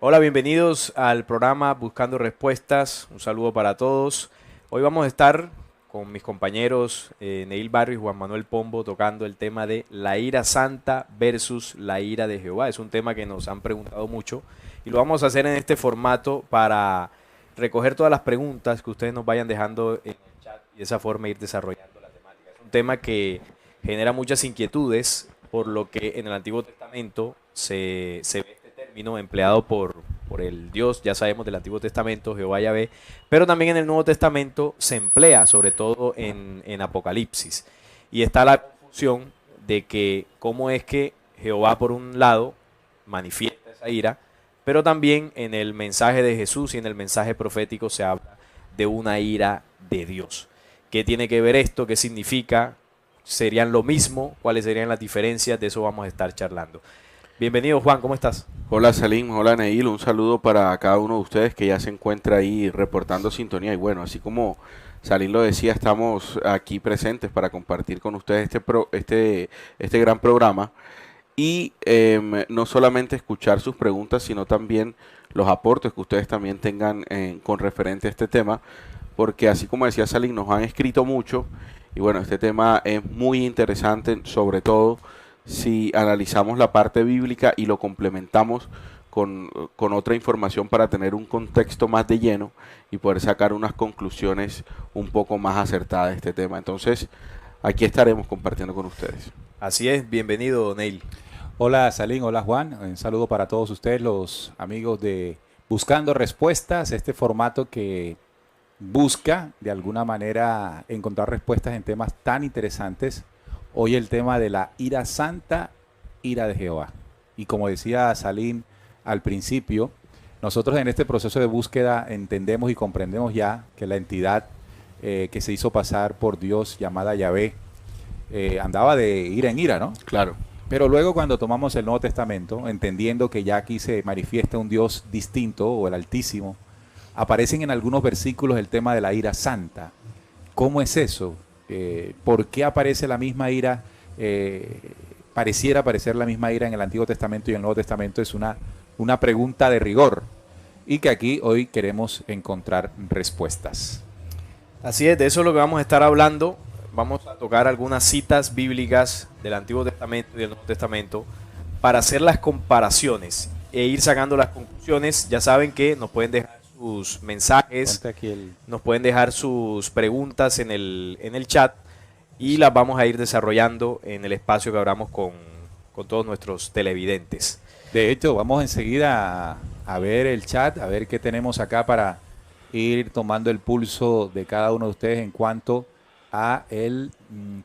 Hola, bienvenidos al programa Buscando Respuestas. Un saludo para todos. Hoy vamos a estar con mis compañeros Neil Barrio y Juan Manuel Pombo tocando el tema de la ira santa versus la ira de Jehová. Es un tema que nos han preguntado mucho y lo vamos a hacer en este formato para recoger todas las preguntas que ustedes nos vayan dejando en el chat y de esa forma ir desarrollando la temática. Es un tema que genera muchas inquietudes, por lo que en el Antiguo Testamento se ve este término empleado por el Dios, ya sabemos, del Antiguo Testamento, Jehová Yahvé, pero también en el Nuevo Testamento se emplea, sobre todo en Apocalipsis. Y está la confusión de que cómo es que Jehová, por un lado, manifiesta esa ira, pero también en el mensaje de Jesús y en el mensaje profético se habla de una ira de Dios. ¿Qué tiene que ver esto? ¿Qué significa? ¿Serían lo mismo? ¿Cuáles serían las diferencias? De eso vamos a estar charlando. Bienvenido, Juan, ¿cómo estás? Hola Salim, hola Neil, un saludo para cada uno de ustedes que ya se encuentra ahí reportando sintonía. Y bueno, así como Salim lo decía, estamos aquí presentes para compartir con ustedes este gran programa y no solamente escuchar sus preguntas, sino también los aportes que ustedes también tengan con referente a este tema, porque así como decía Salim, nos han escrito mucho y bueno, este tema es muy interesante, sobre todo si analizamos la parte bíblica y lo complementamos con otra información para tener un contexto más de lleno y poder sacar unas conclusiones un poco más acertadas de este tema. Entonces, aquí estaremos compartiendo con ustedes. Así es, bienvenido, Neil. Hola Salín, hola Juan, un saludo para todos ustedes, los amigos de Buscando Respuestas, este formato que busca de alguna manera encontrar respuestas en temas tan interesantes. Hoy el tema de la ira santa, ira de Jehová. Y como decía Salín al principio, nosotros en este proceso de búsqueda entendemos y comprendemos ya que la entidad que se hizo pasar por Dios llamada Yahvé andaba de ira en ira, ¿no? Claro. Pero luego cuando tomamos el Nuevo Testamento, entendiendo que ya aquí se manifiesta un Dios distinto o el Altísimo, aparecen en algunos versículos el tema de la ira santa. ¿Cómo es eso? ¿Por qué aparece la misma ira? Pareciera aparecer la misma ira en el Antiguo Testamento y en el Nuevo Testamento. Es una pregunta de rigor y que aquí hoy queremos encontrar respuestas. Así es, de eso es lo que vamos a estar hablando. Vamos a tocar algunas citas bíblicas del Antiguo Testamento y del Nuevo Testamento para hacer las comparaciones e ir sacando las conclusiones. Ya saben que nos pueden dejar sus mensajes, nos pueden dejar sus preguntas en el chat y las vamos a ir desarrollando en el espacio que abramos con todos nuestros televidentes. De hecho, vamos enseguida a ver el chat, a ver qué tenemos acá para ir tomando el pulso de cada uno de ustedes en cuanto a el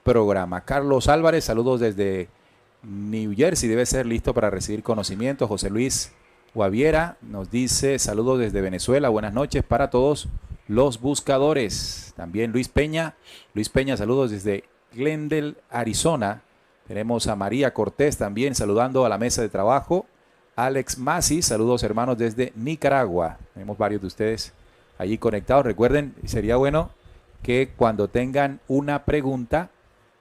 programa. Carlos Álvarez, saludos desde New Jersey, debe ser listo para recibir conocimiento. José Luis Guaviera nos dice saludos desde Venezuela, buenas noches para todos los buscadores. También Luis Peña, saludos desde Glendale, Arizona. Tenemos a María Cortés también saludando a la mesa de trabajo. Alex Masi, saludos hermanos desde Nicaragua. Tenemos varios de ustedes allí conectados. Recuerden, sería bueno que cuando tengan una pregunta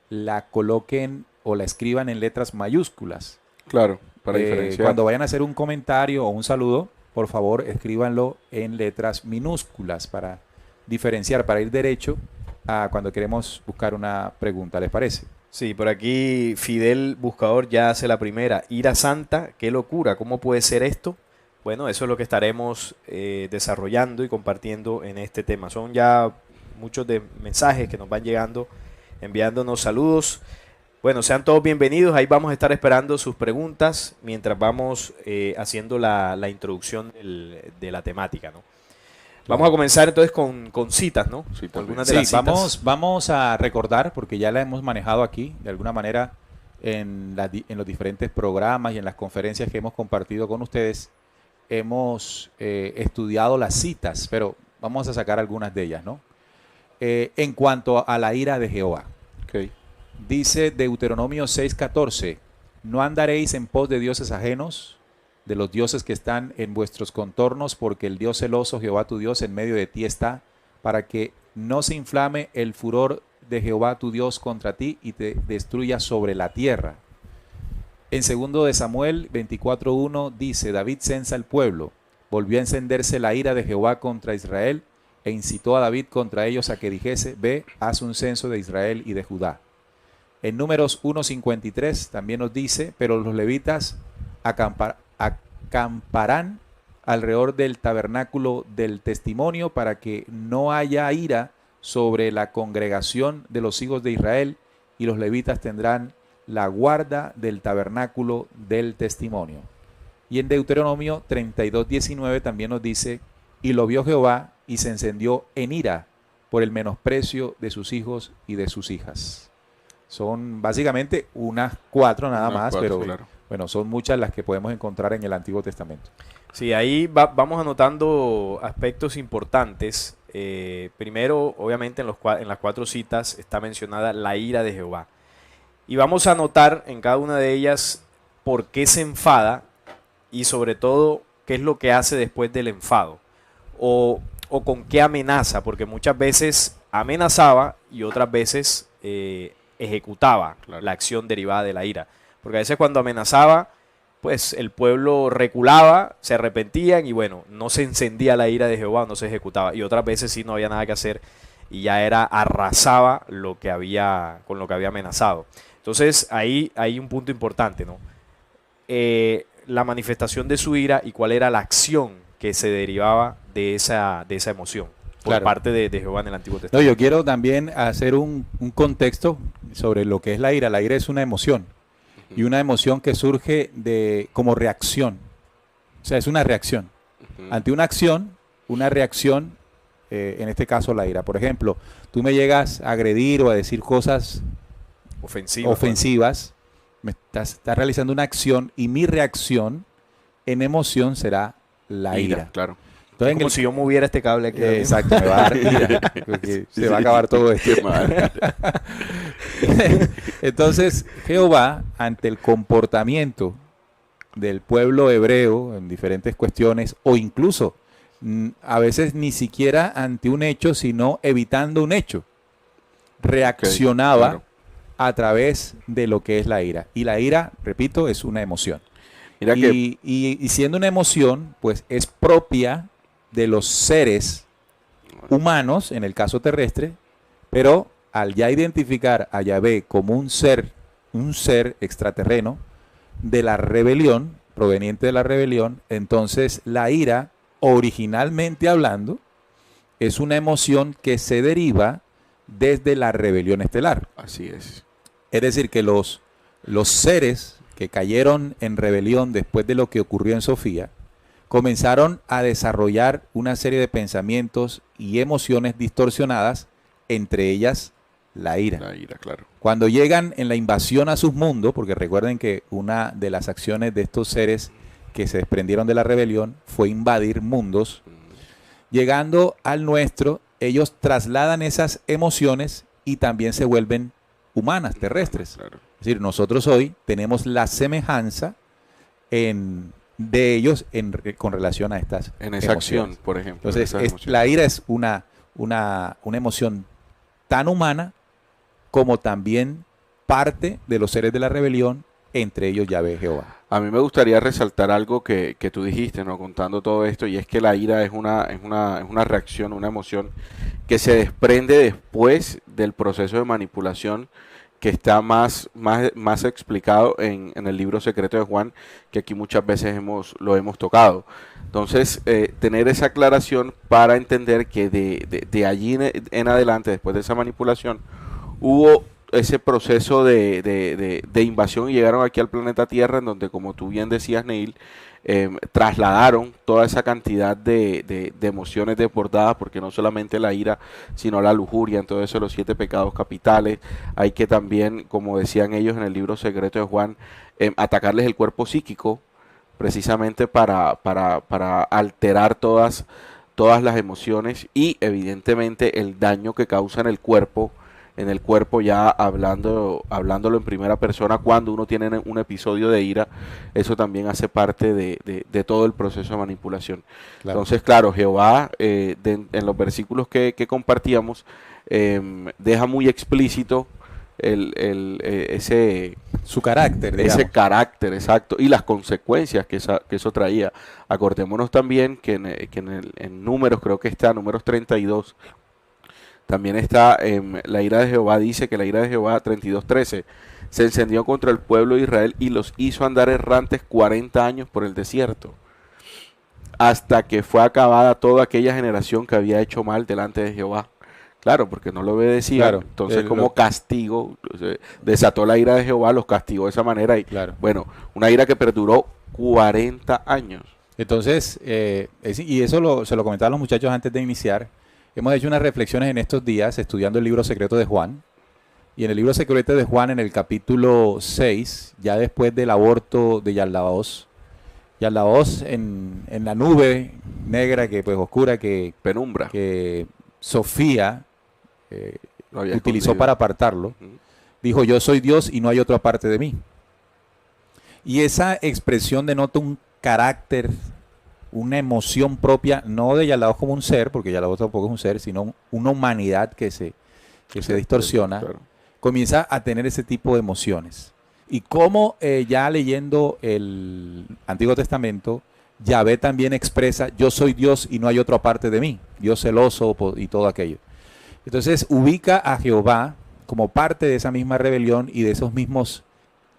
la coloquen o la escriban en letras mayúsculas. Claro, para diferenciar. Cuando vayan a hacer un comentario o un saludo, por favor escríbanlo en letras minúsculas para diferenciar, para ir derecho a cuando queremos buscar una pregunta. ¿Les parece? Sí, por aquí Fidel Buscador ya hace la primera. Ira santa, qué locura, ¿cómo puede ser esto? Bueno, eso es lo que estaremos desarrollando y compartiendo en este tema. Son ya muchos de mensajes que nos van llegando, enviándonos saludos. Bueno, sean todos bienvenidos. Ahí vamos a estar esperando sus preguntas mientras vamos haciendo la introducción de la temática, ¿no? Vamos a comenzar entonces con citas, ¿no? Sí, Algunas de las citas. vamos a recordar, porque ya la hemos manejado aquí, de alguna manera, en los diferentes programas y en las conferencias que hemos compartido con ustedes. Hemos estudiado las citas, pero vamos a sacar algunas de ellas, ¿no? En cuanto a la ira de Jehová. Okay. Dice Deuteronomio 6:14, no andaréis en pos de dioses ajenos, de los dioses que están en vuestros contornos, porque el Dios celoso, Jehová tu Dios, en medio de ti está, para que no se inflame el furor de Jehová tu Dios contra ti y te destruya sobre la tierra. En 2 de Samuel 24:1 dice, David censa el pueblo, volvió a encenderse la ira de Jehová contra Israel e incitó a David contra ellos a que dijese, ve, haz un censo de Israel y de Judá. En Números 1:53 también nos dice, pero los levitas acamparán alrededor del tabernáculo del testimonio para que no haya ira sobre la congregación de los hijos de Israel, y los levitas tendrán la guarda del tabernáculo del testimonio. Y en Deuteronomio 32:19 también nos dice, y lo vio Jehová y se encendió en ira por el menosprecio de sus hijos y de sus hijas. Son básicamente unas 4 nada más, pero claro. bueno, son muchas las que podemos encontrar en el Antiguo Testamento. Sí, ahí vamos anotando aspectos importantes. Primero, obviamente, en las 4 citas está mencionada la ira de Jehová. Y vamos a anotar en cada una de ellas por qué se enfada y sobre todo qué es lo que hace después del enfado. O con qué amenaza, porque muchas veces amenazaba y otras veces ejecutaba la acción derivada de la ira. Porque a veces cuando amenazaba, pues el pueblo reculaba, se arrepentían y bueno, no se encendía la ira de Jehová, no se ejecutaba. Y otras veces sí no había nada que hacer y ya arrasaba con lo que había amenazado. Entonces ahí hay un punto importante, ¿no? La manifestación de su ira y cuál era la acción que se derivaba de esa emoción por parte de Jehová en el Antiguo Testamento. No, yo quiero también hacer un contexto sobre lo que es la ira. La ira es una emoción. Y una emoción que surge como reacción. O sea, es una reacción. Ante una acción, una reacción, en este caso la ira. Por ejemplo, tú me llegas a agredir o a decir cosas ofensivas, me estás realizando una acción y mi reacción en emoción será la ira. Claro. Entonces, como si yo moviera este cable aquí. Exacto, me va a dar ira, porque se va a acabar todo esto. Entonces, Jehová, ante el comportamiento del pueblo hebreo en diferentes cuestiones, o incluso a veces ni siquiera ante un hecho, sino evitando un hecho, reaccionaba a través de lo que es la ira. Y la ira, repito, es una emoción. Y siendo una emoción, pues es propia de los seres humanos, en el caso terrestre, pero al ya identificar a Yahvé como un ser extraterreno de la rebelión, proveniente de la rebelión, entonces la ira, originalmente hablando, es una emoción que se deriva desde la rebelión estelar. Así es. Es decir, que los seres que cayeron en rebelión después de lo que ocurrió en Sofía, comenzaron a desarrollar una serie de pensamientos y emociones distorsionadas, entre ellas la ira. La ira, claro. Cuando llegan en la invasión a sus mundos, porque recuerden que una de las acciones de estos seres que se desprendieron de la rebelión fue invadir mundos, llegando al nuestro, ellos trasladan esas emociones y también se vuelven humanas, terrestres. Claro. Es decir, nosotros hoy tenemos la semejanza de ellos con relación a estas en esa emociones. acción, por ejemplo. Entonces, la ira es una emoción tan humana como también parte de los seres de la rebelión, entre ellos Yahvé Jehová. A mí me gustaría resaltar algo que tú dijiste, ¿no? Contando todo esto, y es que la ira es una reacción, una emoción que se desprende después del proceso de manipulación que está más explicado en el libro secreto de Juan, que aquí muchas veces lo hemos tocado. Entonces, tener esa aclaración para entender que de allí en adelante, después de esa manipulación, hubo ese proceso de invasión y llegaron aquí al planeta Tierra, en donde, como tú bien decías, Neil, trasladaron toda esa cantidad de emociones desbordadas, porque no solamente la ira, sino la lujuria, entonces los 7 pecados capitales. Hay que también, como decían ellos en el libro secreto de Juan, atacarles el cuerpo psíquico, precisamente para alterar todas las emociones y evidentemente el daño que causa en el cuerpo ya hablándolo en primera persona cuando uno tiene un episodio de ira. Eso también hace parte de todo el proceso de manipulación. Claro. Entonces, claro, Jehová en los versículos que compartíamos deja muy explícito ese Su carácter, digamos. Ese carácter, exacto, y las consecuencias que eso traía. Acordémonos también que en números, creo que está, números 32, también está la ira de Jehová, dice que la ira de Jehová, 32:13, se encendió contra el pueblo de Israel y los hizo andar errantes 40 años por el desierto, hasta que fue acabada toda aquella generación que había hecho mal delante de Jehová. Claro, porque no lo obedecían, Claro, entonces como castigo, desató la ira de Jehová, los castigó de esa manera y Claro. bueno, una ira que perduró 40 años. Entonces, y eso se lo comentaba a los muchachos antes de iniciar. Hemos hecho unas reflexiones en estos días estudiando el libro secreto de Juan. Y en el libro secreto de Juan, en el capítulo 6, ya después del aborto de Yaldabaoth, en la nube negra, que pues oscura, Penumbra. que Sofía Lo había utilizó escondido. para apartarlo, dijo: yo soy Dios y no hay otro aparte de mí. Y esa expresión denota un carácter, una emoción propia, no de Yaldabaoth como un ser, porque Yaldabaoth tampoco es un ser, sino una humanidad que se distorsiona, Claro. comienza a tener ese tipo de emociones. Y como ya leyendo el Antiguo Testamento, Yahvé también expresa: yo soy Dios y no hay otro aparte de mí, Dios celoso y todo aquello. Entonces ubica a Jehová como parte de esa misma rebelión y de esos mismos,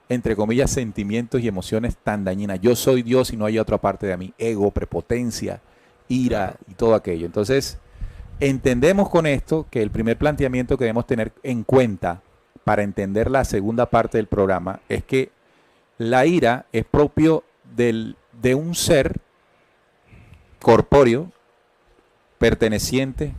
entre comillas, sentimientos y emociones tan dañinas. Yo soy Dios y no hay otra parte de mí. Ego, prepotencia, ira y todo aquello. Entonces, entendemos con esto que el primer planteamiento que debemos tener en cuenta para entender la segunda parte del programa es que la ira es propio de un ser corpóreo perteneciente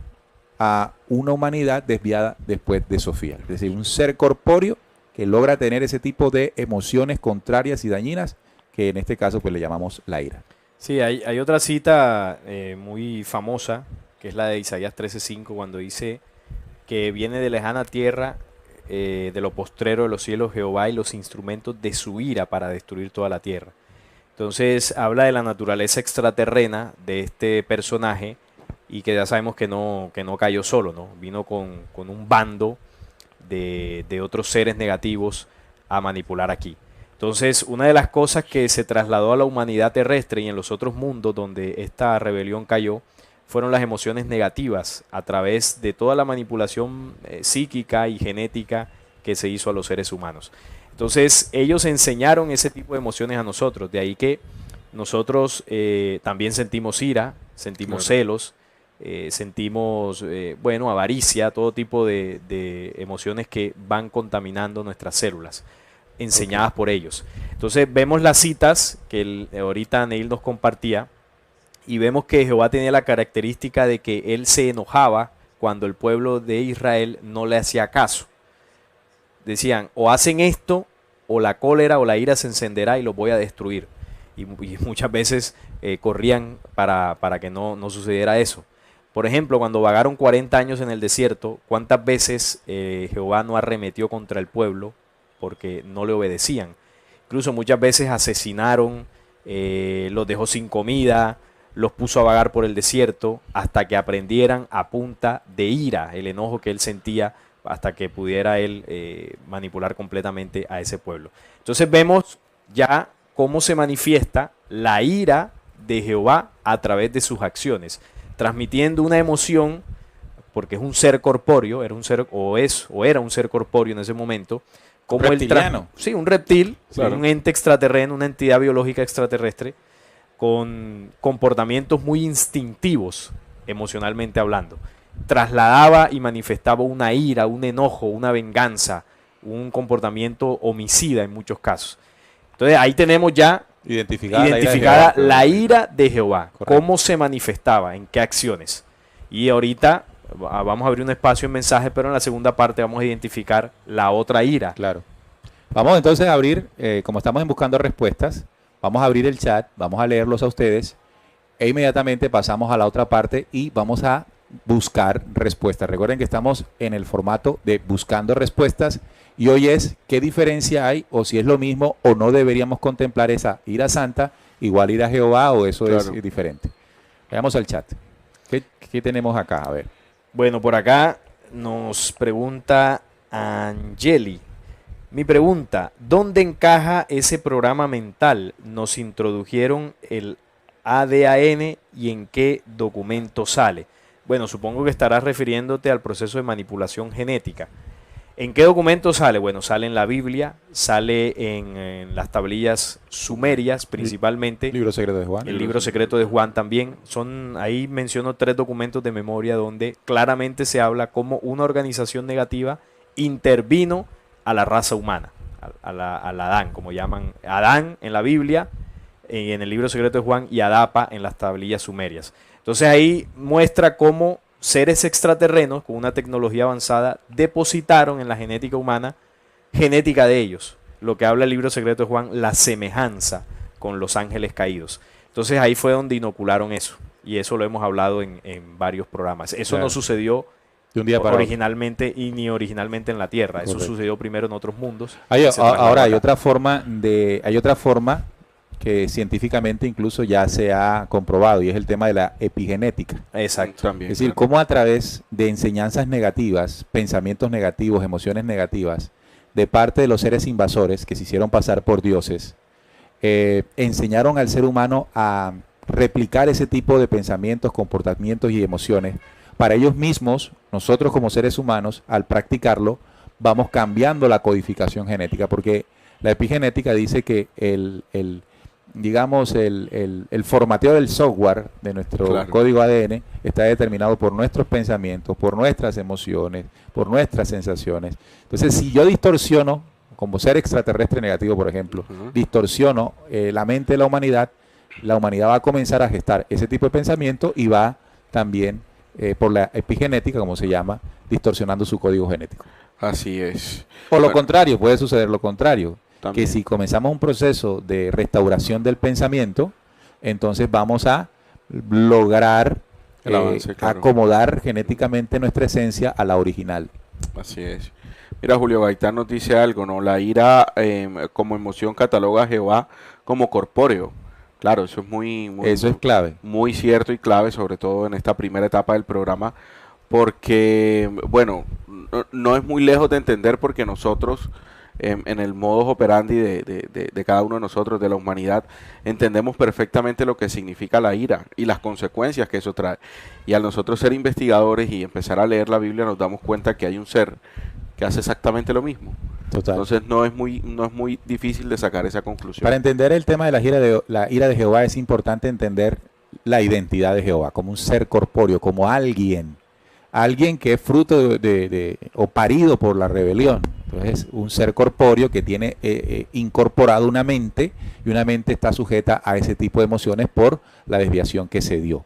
a una humanidad desviada después de Sofía. Es decir, un ser corpóreo que logra tener ese tipo de emociones contrarias y dañinas, que en este caso pues le llamamos la ira. Sí, hay otra cita muy famosa, que es la de Isaías 13:5, cuando dice que viene de lejana tierra, de lo postrero de los cielos Jehová y los instrumentos de su ira para destruir toda la tierra. Entonces habla de la naturaleza extraterrena de este personaje y que ya sabemos que no cayó solo, ¿no? Vino con un bando de otros seres negativos a manipular aquí. Entonces, una de las cosas que se trasladó a la humanidad terrestre y en los otros mundos donde esta rebelión cayó fueron las emociones negativas a través de toda la manipulación psíquica y genética que se hizo a los seres humanos. Entonces, ellos enseñaron ese tipo de emociones a nosotros, de ahí que nosotros también sentimos ira, sentimos celos, sentimos, avaricia, todo tipo de emociones que van contaminando nuestras células, enseñadas por ellos. Entonces vemos las citas que ahorita Neil nos compartía y vemos que Jehová tenía la característica de que él se enojaba cuando el pueblo de Israel no le hacía caso. Decían: o hacen esto, o la cólera o la ira se encenderá y los voy a destruir. Y muchas veces corrían para que no sucediera eso. Por ejemplo, cuando vagaron 40 años en el desierto, ¿cuántas veces Jehová no arremetió contra el pueblo porque no le obedecían? Incluso muchas veces asesinaron, los dejó sin comida, los puso a vagar por el desierto hasta que aprendieran a punta de ira, el enojo que él sentía, hasta que pudiera él manipular completamente a ese pueblo. Entonces vemos ya cómo se manifiesta la ira de Jehová a través de sus acciones, transmitiendo una emoción, porque es un ser corpóreo, era un ser era un ser corpóreo en ese momento, como reptiliano. Sí, un reptil, Claro. un ente extraterreno, una entidad biológica extraterrestre, con comportamientos muy instintivos, emocionalmente hablando. Trasladaba y manifestaba una ira, un enojo, una venganza, un homicida en muchos casos. Entonces ahí tenemos ya identificada la ira de Jehová. Correcto. Cómo se manifestaba, en qué acciones. Y ahorita vamos a abrir un espacio en mensaje, pero en la segunda parte vamos a identificar la otra ira. Claro. Vamos entonces a abrir, como estamos en buscando respuestas, vamos a abrir el chat, vamos a leerlos a ustedes e inmediatamente pasamos a la otra parte y vamos a buscar respuestas. Recuerden que estamos en el formato de buscando respuestas y hoy es qué diferencia hay o si es lo mismo o no deberíamos contemplar esa ira santa igual ira a Jehová o eso Claro. es diferente. Veamos al chat. ¿Qué tenemos acá? A ver. Bueno, por acá nos pregunta Angeli. Mi pregunta, ¿dónde encaja ese programa mental? Nos introdujeron el ADN y en qué documento sale. Bueno, supongo que estarás refiriéndote al proceso de manipulación genética. ¿En qué documento sale? Bueno, sale en la Biblia, sale en las tablillas sumerias principalmente. Libro secreto de Juan. El libro secreto de Juan también. Ahí menciono 3 documentos de memoria donde claramente se habla cómo una organización negativa intervino a la raza humana, al Adán, como llaman Adán en la Biblia, en el libro secreto de Juan, y Adapa en las tablillas sumerias. Entonces ahí muestra cómo seres extraterrenos con una tecnología avanzada depositaron en la genética humana genética de ellos. Lo que habla el libro secreto de Juan, la semejanza con los ángeles caídos. Entonces ahí fue donde inocularon eso. Y eso lo hemos hablado en varios programas. Eso Claro. no sucedió De un día para otro. originalmente y ni originalmente en la Tierra. Eso Correcto. sucedió primero en otros mundos. Hay- y se trasladó ahora hay acá. otra forma que científicamente incluso ya se ha comprobado, y es el tema de la epigenética. Exacto. También, Es decir, claro. cómo a través de enseñanzas negativas, pensamientos negativos, emociones negativas, de parte de los seres invasores que se hicieron pasar por dioses, enseñaron al ser humano a replicar ese tipo de pensamientos, comportamientos y emociones. Para ellos mismos, nosotros como seres humanos, al practicarlo, vamos cambiando la codificación genética, porque la epigenética dice que digamos, el formateo del software de nuestro Claro. código ADN está determinado por nuestros pensamientos, por nuestras emociones, por nuestras sensaciones. Entonces, si yo distorsiono, como ser extraterrestre negativo, por ejemplo, Ujú. distorsiono la mente de la humanidad va a comenzar a gestar ese tipo de pensamiento y va también, por la epigenética, como se llama, distorsionando su código genético. Así es. O lo Bueno, contrario, puede suceder lo contrario, también. que si comenzamos un proceso de restauración del pensamiento, entonces vamos a lograr El avance, claro. acomodar genéticamente nuestra esencia a la original. Así es. Mira, Julio Gaitán nos dice algo, ¿no? La ira como emoción cataloga a Jehová como corpóreo. Claro, eso es Eso es clave. muy cierto y clave, sobre todo en esta primera etapa del programa, porque, bueno, no es muy lejos de entender porque nosotros, en el modus operandi de cada uno de nosotros, de la humanidad, entendemos perfectamente lo que significa la ira y las consecuencias que eso trae. Y al nosotros ser investigadores y empezar a leer la Biblia, nos damos cuenta que hay un ser que hace exactamente lo mismo. Total. Entonces no es muy difícil de sacar esa conclusión. Para entender el tema de la ira de Jehová es importante entender la identidad de Jehová como un ser corpóreo, como alguien que es fruto o parido por la rebelión. Entonces, un ser corpóreo que tiene incorporado una mente, y una mente está sujeta a ese tipo de emociones por la desviación que se dio.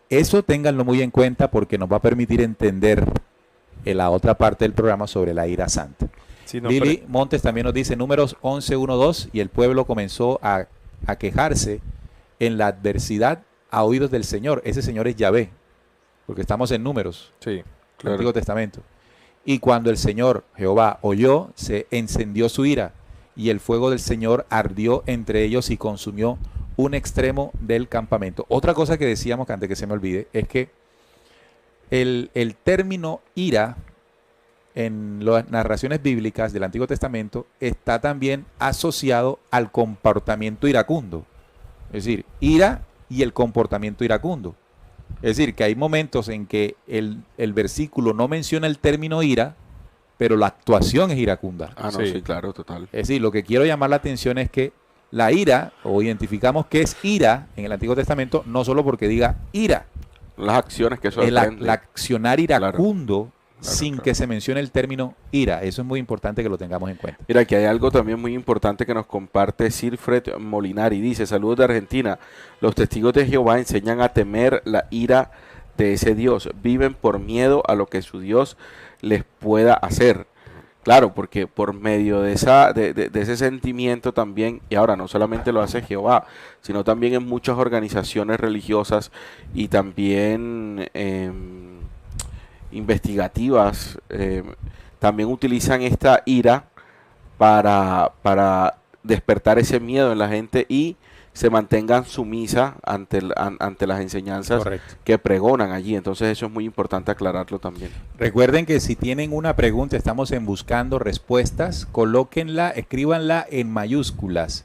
Eso ténganlo muy en cuenta porque nos va a permitir entender la otra parte del programa sobre la ira santa. Sí, no, Lili Montes también nos dice números 11:1-2, y el pueblo comenzó a quejarse en la adversidad a oídos del Señor. Ese Señor es Yahvé, porque estamos en números, sí. el Claro. Antiguo Testamento. Y cuando el Señor Jehová oyó, se encendió su ira, y el fuego del Señor ardió entre ellos y consumió un extremo del campamento. Otra cosa que decíamos, que antes que se me olvide, es que el término ira en las narraciones bíblicas del Antiguo Testamento está también asociado al comportamiento iracundo. Es decir, ira y el comportamiento iracundo. Es decir, que hay momentos en que el versículo no menciona el término ira, pero la actuación es iracunda. Ah, no, Sí. sí, claro, total. Es decir, lo que quiero llamar la atención es que la ira, o identificamos que es ira en el Antiguo Testamento, no solo porque diga ira, Las acciones que eso el aprende. accionar iracundo Claro, sin claro. que se mencione el término ira. Eso es muy importante que lo tengamos en cuenta. Mira, que hay algo también muy importante que nos comparte Silfred Molinari. Dice, saludos de Argentina. Los testigos de Jehová enseñan a temer la ira de ese Dios. Viven por miedo a lo que su Dios les pueda hacer. Claro, porque por medio de ese sentimiento también, y ahora no solamente lo hace Jehová, sino también en muchas organizaciones religiosas y también investigativas, también utilizan esta ira para despertar ese miedo en la gente y se mantengan sumisas ante las enseñanzas Correcto. que pregonan allí. Entonces eso es muy importante aclararlo también. Recuerden que si tienen una pregunta, estamos en Buscando Respuestas, colóquenla, escríbanla en mayúsculas.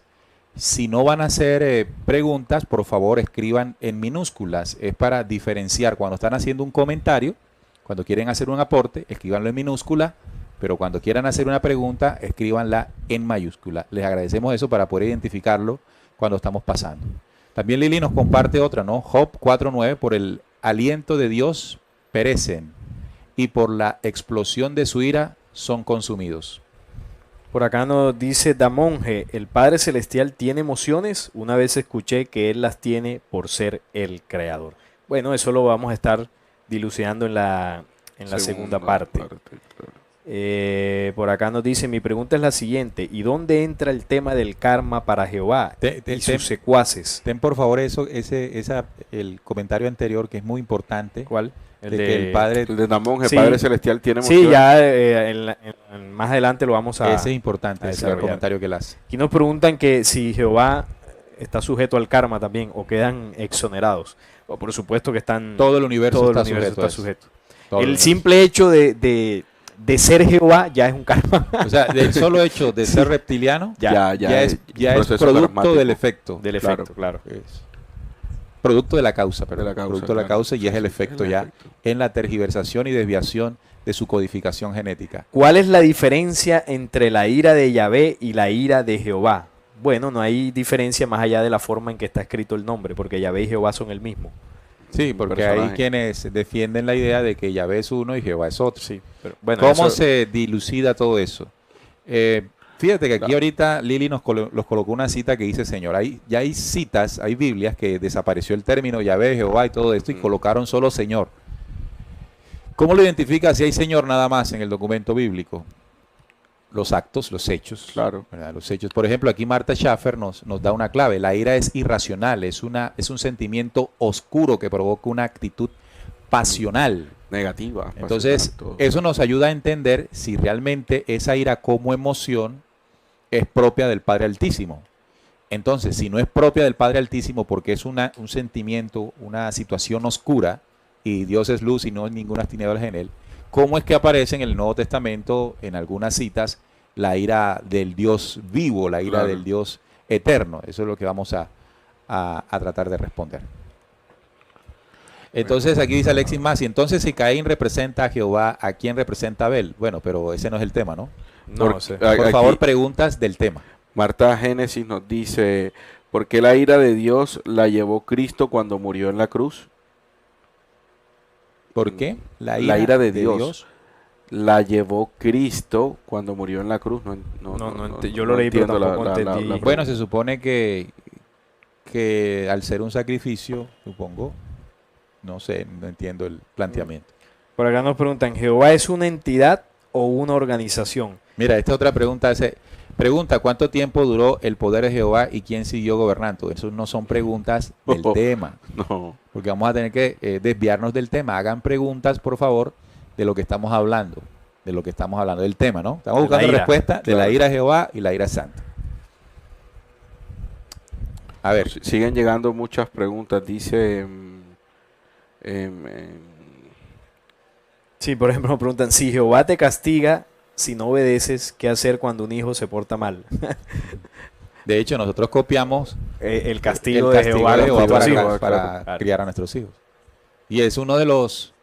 Si no van a hacer preguntas, por favor escriban en minúsculas. Es para diferenciar cuando están haciendo un comentario, cuando quieren hacer un aporte, escríbanlo en minúscula, pero cuando quieran hacer una pregunta, escríbanla en mayúscula. Les agradecemos eso para poder identificarlo cuando estamos pasando. También Lili nos comparte otra, ¿no? Job 4:9, por el aliento de Dios perecen y por la explosión de su ira son consumidos. Por acá nos dice Damonje, ¿el Padre Celestial tiene emociones? Una vez escuché que Él las tiene por ser el Creador. Bueno, eso lo vamos a estar dilucidando en la segunda parte. Claro. Por acá nos dice, mi pregunta es la siguiente, ¿y dónde entra el tema del karma para Jehová y sus secuaces? Ten por favor el comentario anterior que es muy importante. ¿Cuál? El de que el Padre... El de Damonje, Sí. Padre Celestial tiene emociones. Sí, ya más adelante lo vamos a... Ese es importante, ese es el desarrollar. comentario que él hace. Aquí nos preguntan que si Jehová está sujeto al karma también o quedan exonerados. O por supuesto que están... Todo el universo todo el está universo sujeto a está eso. sujeto. Todo el El universo. simple hecho de ser Jehová ya es un karma. O sea, del solo hecho de ser reptiliano, Ya ya es proceso producto karmático. del efecto. Del efecto, claro. Es producto de la causa, perdón. De la causa, Producto de la claro. causa y es el efecto ya en la tergiversación y desviación de su codificación genética. ¿Cuál es la diferencia entre la ira de Yahvé y la ira de Jehová? Bueno, no hay diferencia más allá de la forma en que está escrito el nombre, porque Yahvé y Jehová son el mismo. Sí, porque hay personaje. quienes defienden la idea de que Yahvé es uno y Jehová es otro. Sí, pero bueno, ¿Cómo eso- se dilucida todo eso? Fíjate que aquí ahorita Lili nos colocó una cita que dice, Señor, ya hay citas, hay Biblias que desapareció el término Yahvé, Jehová y todo esto y colocaron solo Señor. ¿Cómo lo identifica si hay Señor nada más en el documento bíblico? Los actos, los hechos. Claro. ¿Verdad? Los hechos. Por ejemplo, aquí Marta Schaffer nos da una clave. La ira es irracional, es un sentimiento oscuro que provoca una actitud pasional. Negativa. Entonces, pasional, todo. eso nos ayuda a entender si realmente esa ira como emoción es propia del Padre Altísimo. Entonces, si no es propia del Padre Altísimo porque es un sentimiento, una situación oscura, y Dios es luz y no hay ninguna tinieblas en él, ¿cómo es que aparece en el Nuevo Testamento, en algunas citas, la ira del Dios vivo, la ira Claro. del Dios eterno? Eso es lo que vamos a tratar de responder. Entonces aquí dice Alexis Masi, entonces si Caín representa a Jehová, ¿a quién representa a Abel? Bueno, pero ese no es el tema, ¿no? no sé. Por Aquí, favor, preguntas del tema. Marta Génesis nos dice, ¿por qué la ira de Dios la llevó Cristo cuando murió en la cruz? ¿Por qué? La ira de Dios. La llevó Cristo cuando murió en la cruz. Yo lo leí, pero entiendo tampoco entendí. Bueno, pregunta. se supone que al ser un sacrificio, supongo, no sé, no entiendo el planteamiento. Por acá nos preguntan, ¿Jehová es una entidad o una organización? Mira, esta otra pregunta pregunta, ¿cuánto tiempo duró el poder de Jehová y quién siguió gobernando? Eso no son preguntas del tema, No. porque vamos a tener que desviarnos del tema. Hagan preguntas, por favor, de lo que estamos hablando, del tema, ¿no? Estamos De la buscando ira, respuesta de la claro. ira de Jehová y la ira santa. A ver, Siguen llegando muchas preguntas. Dice... Sí, por ejemplo, nos preguntan, si Jehová te castiga si no obedeces, ¿qué hacer cuando un hijo se porta mal? de hecho, nosotros copiamos El castigo el de castigo Jehová a de los Jehová propios para, hijos. para Claro. criar a nuestros hijos. Y es uno de los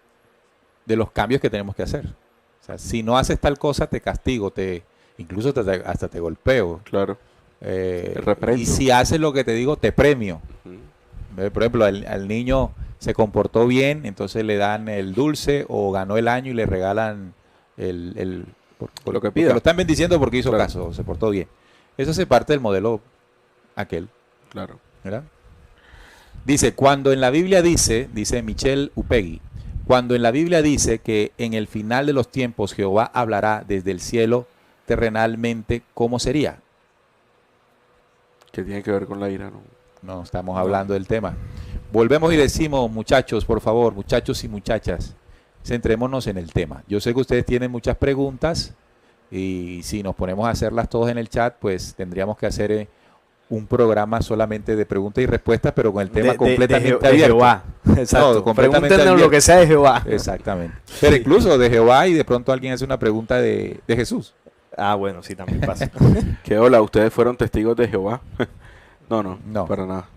cambios que tenemos que hacer. O sea, si no haces tal cosa, te castigo, incluso hasta te golpeo. Claro. Te reprendo. Y si haces lo que te digo, te premio. Ujú. Por ejemplo, al niño se comportó bien, entonces le dan el dulce o ganó el año y le regalan Lo que porque pida. lo están bendiciendo porque hizo Claro. caso, se portó bien. Eso hace parte del modelo aquel. Claro. ¿Verdad? Dice, cuando en la Biblia dice Michelle Upegui, cuando en la Biblia dice que en el final de los tiempos Jehová hablará desde el cielo terrenalmente, ¿cómo sería? Que tiene que ver con la ira, ¿no? No estamos hablando del tema. Volvemos y decimos, muchachos, por favor, muchachos y muchachas, centrémonos en el tema. Yo sé que ustedes tienen muchas preguntas y si nos ponemos a hacerlas todos en el chat, pues tendríamos que hacer un programa solamente de preguntas y respuestas, pero con el tema de completamente de abierto. Jehová. Exacto. No, completamente Pregúntenos abierto. lo que sea de Jehová. Exactamente. Pero incluso de Jehová y de pronto alguien hace una pregunta de Jesús. Ah, bueno, sí, también pasa. ¿Qué hola? ¿Ustedes fueron testigos de Jehová? No, No. para nada.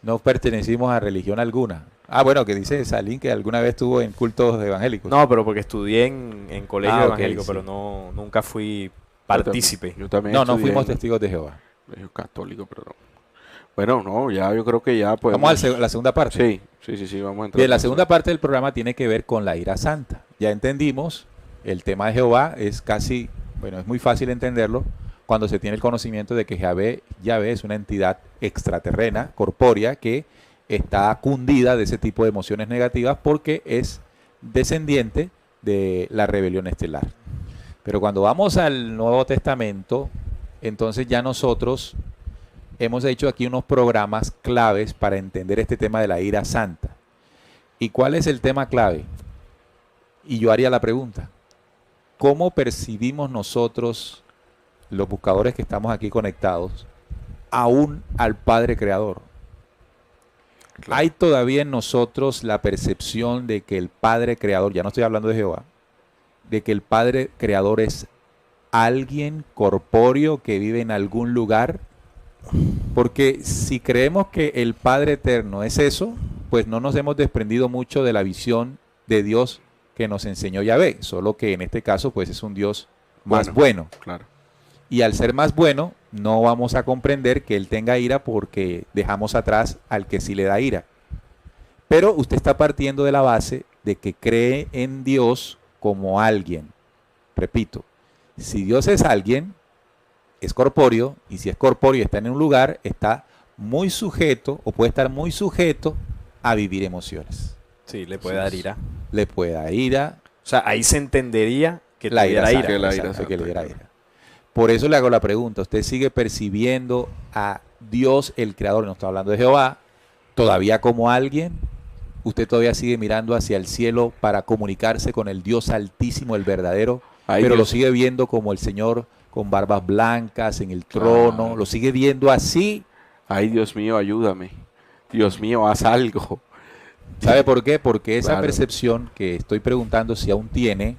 No pertenecimos a religión alguna. Ah, bueno, que dice Salín que alguna vez estuvo en cultos evangélicos. No, pero porque estudié en colegio Ah, ok, evangélico, sí. pero no, nunca fui partícipe. Yo también No estudié fuimos en testigos de Jehová. colegio católico, pero no. Bueno, no, ya yo creo que ya podemos... Vamos a la segunda parte. Sí, vamos a entrar. Bien, la con segunda eso. parte del programa tiene que ver con la ira santa. Ya entendimos, el tema de Jehová es casi, bueno, es muy fácil entenderlo cuando se tiene el conocimiento de que Yahvé es una entidad extraterrena, corpórea, que está cundida de ese tipo de emociones negativas porque es descendiente de la rebelión estelar. Pero cuando vamos al Nuevo Testamento, entonces ya nosotros hemos hecho aquí unos programas claves para entender este tema de la ira santa. ¿Y cuál es el tema clave? Y yo haría la pregunta, ¿cómo percibimos nosotros, los buscadores que estamos aquí conectados, aún al Padre Creador? Claro. ¿Hay todavía en nosotros la percepción de que el Padre Creador, ya no estoy hablando de Jehová, de que el Padre Creador es alguien corpóreo que vive en algún lugar? Porque si creemos que el Padre Eterno es eso, pues no nos hemos desprendido mucho de la visión de Dios que nos enseñó Yahvé, solo que en este caso pues es un Dios más bueno. Claro. Y al ser más bueno, no vamos a comprender que Él tenga ira porque dejamos atrás al que sí le da ira. Pero usted está partiendo de la base de que cree en Dios como alguien. Repito, si Dios es alguien, es corpóreo, y si es corpóreo y está en un lugar, está muy sujeto o puede estar muy sujeto a vivir emociones. Sí, le puede dar ira. Le puede dar ira, O sea, ahí se entendería que la ira, tuviera santa, que la ira exacto, santa, que le diera claro. ira. Por eso le hago la pregunta, ¿usted sigue percibiendo a Dios el Creador, no está hablando de Jehová, todavía como alguien? ¿Usted todavía sigue mirando hacia el cielo para comunicarse con el Dios altísimo, el verdadero, Ay, pero lo Dios. sigue viendo como el Señor con barbas blancas en el trono? Claro. ¿Lo sigue viendo así? Ay, Dios mío, ayúdame. Dios mío, haz algo. ¿Sabe por qué? Porque esa Claro. percepción que estoy preguntando si aún tiene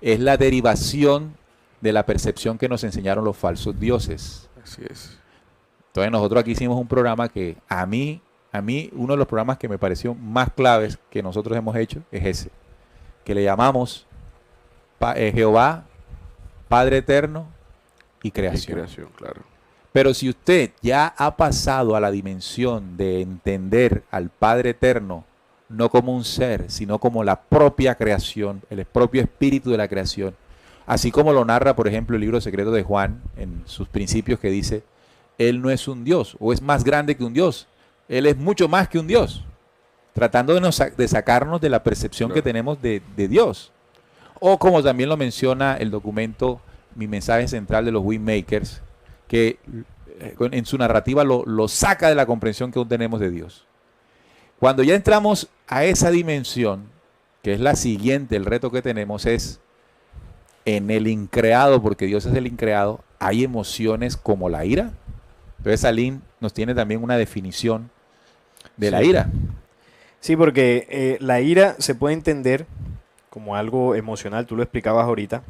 es la derivación de la percepción que nos enseñaron los falsos dioses. Así es. Entonces nosotros aquí hicimos un programa que a mí uno de los programas que me pareció más claves que nosotros hemos hecho es ese, que le llamamos Jehová, Padre Eterno y Y Creación. creación, claro. Pero si usted ya ha pasado a la dimensión de entender al Padre Eterno no como un ser, sino como la propia creación, el propio espíritu de la creación, así como lo narra, por ejemplo, el libro secreto de Juan en sus principios, que dice, Él no es un Dios, o es más grande que un Dios, Él es mucho más que un Dios, tratando de sacarnos de la percepción que Claro. tenemos de Dios. O como también lo menciona el documento Mi mensaje central de los Windmakers, que en su narrativa lo saca de la comprensión que aún tenemos de Dios. Cuando ya entramos a esa dimensión, que es la siguiente, el reto que tenemos es en el increado, porque Dios es el increado, hay emociones como la ira. Entonces Salín nos tiene también una definición de la Sí. ira. Sí, porque la ira se puede entender como algo emocional, tú lo explicabas ahorita,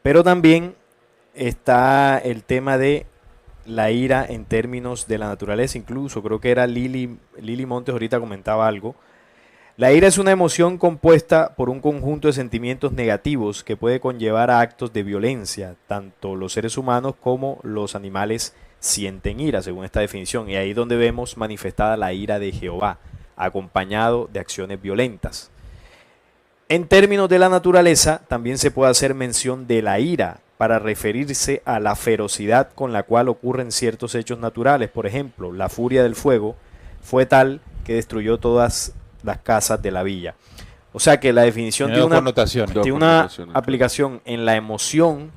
pero también está el tema de la ira en términos de la naturaleza, incluso creo que era Lili Montes ahorita comentaba algo. La ira es una emoción compuesta por un conjunto de sentimientos negativos que puede conllevar a actos de violencia. Tanto los seres humanos como los animales sienten ira, según esta definición. Y ahí es donde vemos manifestada la ira de Jehová, acompañado de acciones violentas. En términos de la naturaleza, también se puede hacer mención de la ira para referirse a la ferocidad con la cual ocurren ciertos hechos naturales. Por ejemplo, la furia del fuego fue tal que destruyó todas las casas de la villa. O sea que la definición Tiene tiene dos una, connotaciones. Dos tiene una connotaciones, claro. aplicación en la emoción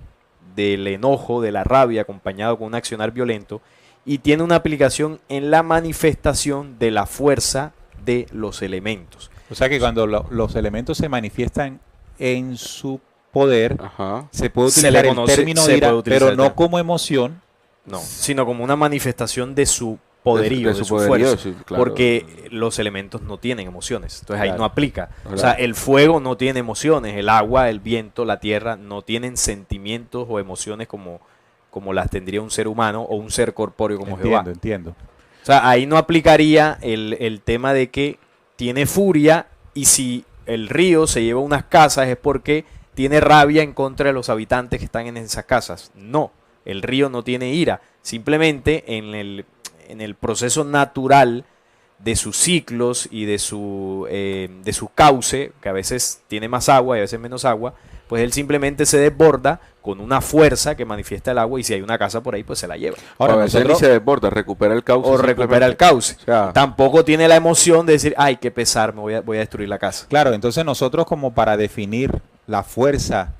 del enojo, de la rabia, acompañado con un accionar violento, y tiene una aplicación en la manifestación de la fuerza de los elementos. O sea que cuando los elementos se manifiestan en su poder, Ajá. se puede Se utilizar le el conoce- término se de ira, puede utilizar pero el no término. como emoción, no, sino como una manifestación de su poderío, de su poderío, fuerza, sí, claro. porque los elementos no tienen emociones, entonces ahí Claro. no aplica. O Claro. sea, el fuego no tiene emociones, el agua, el viento, la tierra no tienen sentimientos o emociones como las tendría un ser humano o un ser corpóreo como Jehová. Entiendo. O sea, ahí no aplicaría el tema de que tiene furia y si el río se lleva unas casas es porque tiene rabia en contra de los habitantes que están en esas casas. No, el río no tiene ira. Simplemente en el proceso natural de sus ciclos y de su cauce, que a veces tiene más agua y a veces menos agua, pues él simplemente se desborda con una fuerza que manifiesta el agua y si hay una casa por ahí, pues se la lleva. Ahora, Ahora, a veces ni nosotros, se desborda, recupera el cauce. O recupera el simplemente. cauce. O sea, Tampoco tiene la emoción de decir, ay, qué pesar, voy a destruir la casa. claro, entonces nosotros como para definir la fuerza,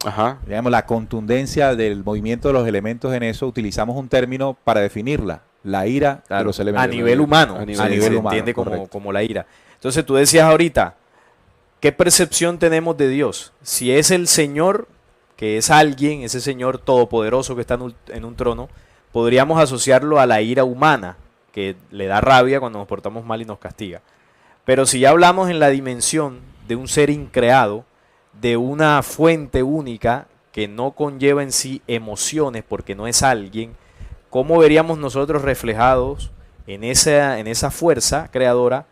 ajá. digamos, la contundencia del movimiento de los elementos en eso, utilizamos un término para definirla, la ira de Claro, los elementos. a nivel humano, A nivel se humano, entiende correcto. como la ira. Entonces tú decías ahorita, ¿qué percepción tenemos de Dios? Si es el Señor, que es alguien, ese Señor todopoderoso que está en un trono, podríamos asociarlo a la ira humana, que le da rabia cuando nos portamos mal y nos castiga. Pero si ya hablamos en la dimensión de un ser increado, de una fuente única que no conlleva en sí emociones porque no es alguien, ¿cómo veríamos nosotros reflejados en esa fuerza creadora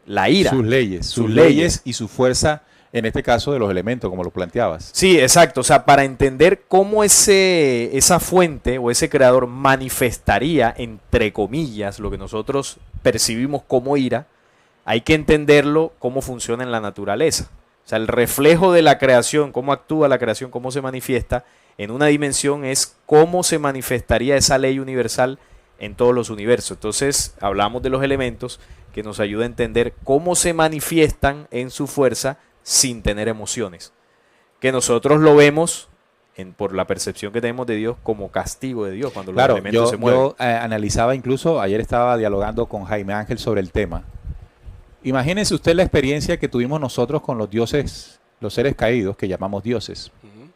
la ira? Sus leyes, Sus sus leyes. leyes y su fuerza, en este caso de los elementos, como lo planteabas. Sí, exacto. O sea, para entender cómo esa fuente o ese creador manifestaría, entre comillas, lo que nosotros percibimos como ira, hay que entenderlo cómo funciona en la naturaleza. O sea, el reflejo de la creación, cómo actúa la creación, cómo se manifiesta en una dimensión es cómo se manifestaría esa ley universal en todos los universos. Entonces, hablamos de los elementos que nos ayuda a entender cómo se manifiestan en su fuerza sin tener emociones. Que nosotros lo vemos por la percepción que tenemos de Dios como castigo de Dios cuando los Claro, elementos se mueven. yo analizaba incluso, ayer estaba dialogando con Jaime Ángel sobre el tema. Imagínense usted la experiencia que tuvimos nosotros con los dioses, los seres caídos, que llamamos dioses. Ujú.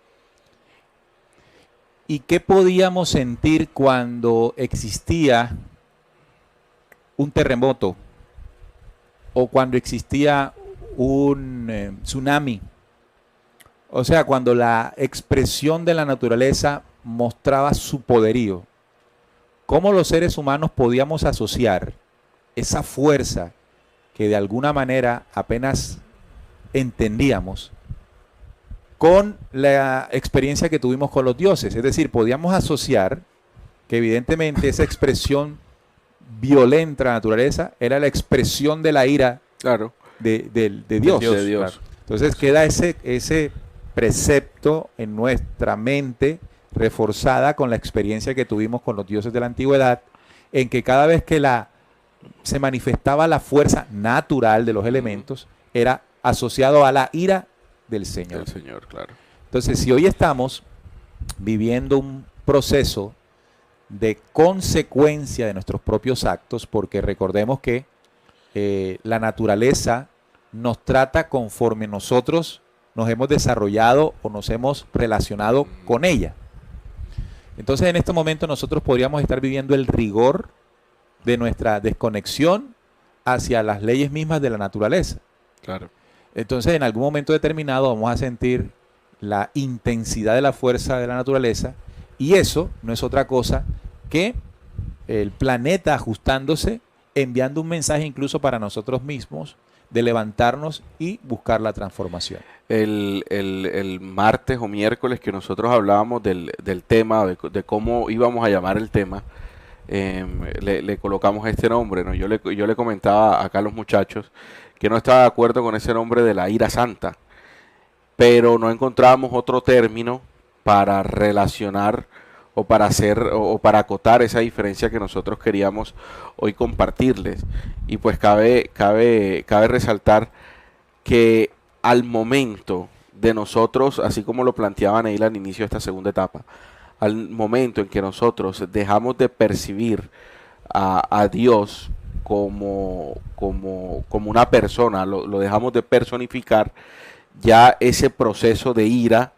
¿Y qué podíamos sentir cuando existía un terremoto o cuando existía un tsunami? O sea, cuando la expresión de la naturaleza mostraba su poderío. ¿Cómo los seres humanos podíamos asociar esa fuerza que de alguna manera apenas entendíamos con la experiencia que tuvimos con los dioses? Es decir, podíamos asociar que evidentemente esa expresión violenta de la naturaleza era la expresión de la ira Claro. de Dios. De Dios. Claro. Entonces queda ese precepto en nuestra mente reforzada con la experiencia que tuvimos con los dioses de la antigüedad, en que cada vez que se manifestaba la fuerza natural de los elementos, era asociado a la ira del Señor. El Señor, claro. Entonces, si hoy estamos viviendo un proceso de consecuencia de nuestros propios actos, porque recordemos que la naturaleza nos trata conforme nosotros nos hemos desarrollado o nos hemos relacionado con ella. Entonces, en este momento nosotros podríamos estar viviendo el rigor de nuestra desconexión hacia las leyes mismas de la naturaleza. Claro. Entonces, en algún momento determinado vamos a sentir la intensidad de la fuerza de la naturaleza y eso no es otra cosa que el planeta ajustándose, enviando un mensaje incluso para nosotros mismos de levantarnos y buscar la transformación. El martes o miércoles que nosotros hablábamos del tema, de cómo íbamos a llamar el tema, le colocamos este nombre, ¿no? Yo le comentaba acá a los muchachos que no estaba de acuerdo con ese nombre de la ira santa, pero no encontrábamos otro término para relacionar o para hacer o para acotar esa diferencia que nosotros queríamos hoy compartirles. Y pues cabe resaltar que al momento de nosotros, así como lo planteaba Neil al inicio de esta segunda etapa, al momento en que nosotros dejamos de percibir a Dios como una persona, lo dejamos de personificar, ya ese proceso de ira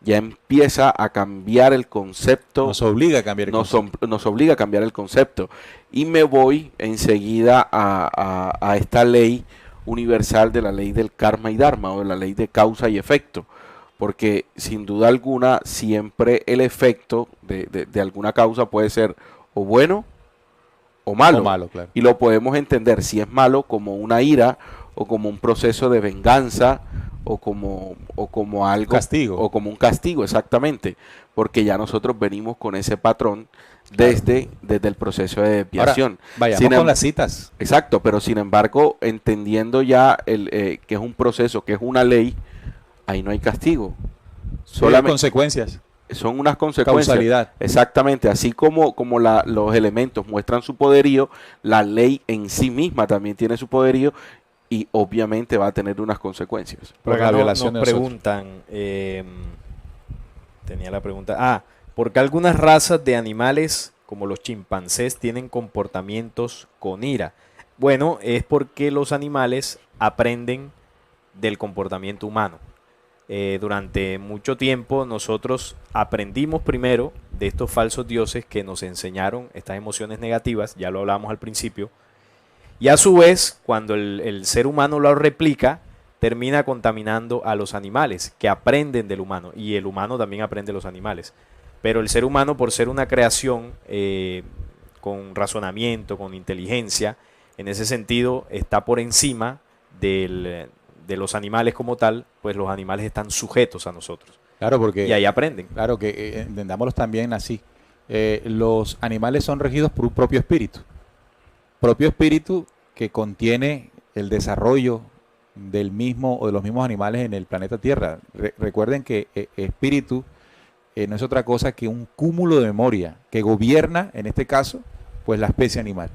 ya empieza a cambiar el concepto. Nos obliga a cambiar el concepto. Nos obliga a cambiar el concepto. Y me voy enseguida a esta ley universal de la ley del karma y dharma, o de la ley de causa y efecto. Porque sin duda alguna siempre el efecto de alguna causa puede ser o bueno o malo. Claro. Y lo podemos entender si es malo como una ira o como un proceso de venganza o como algo castigo. O como un castigo, exactamente, porque ya nosotros venimos con ese patrón desde el proceso de desviación. Ahora, vayamos con las citas. Exacto, pero sin embargo, entendiendo ya que es un proceso, que es una ley, ahí no hay castigo. Solamente consecuencias. Son unas consecuencias. Causalidad. Exactamente, así como los elementos muestran su poderío, la ley en sí misma también tiene su poderío y obviamente va a tener unas consecuencias. Por acá nos preguntan, tenía la pregunta, ¿por qué algunas razas de animales como los chimpancés tienen comportamientos con ira? Bueno, es porque los animales aprenden del comportamiento humano. Durante mucho tiempo nosotros aprendimos primero de estos falsos dioses que nos enseñaron estas emociones negativas, ya lo hablábamos al principio, y a su vez cuando el ser humano lo replica, termina contaminando a los animales que aprenden del humano, y el humano también aprende de los animales, pero el ser humano, por ser una creación con razonamiento, con inteligencia, en ese sentido está por encima de los animales como tal, pues los animales están sujetos a nosotros. Claro, porque... Y ahí aprenden. Claro, que entendámoslos también así. Los animales son regidos por un propio espíritu. Propio espíritu que contiene el desarrollo del mismo o de los mismos animales en el planeta Tierra. Recuerden que espíritu no es otra cosa que un cúmulo de memoria que gobierna, en este caso, pues la especie animal.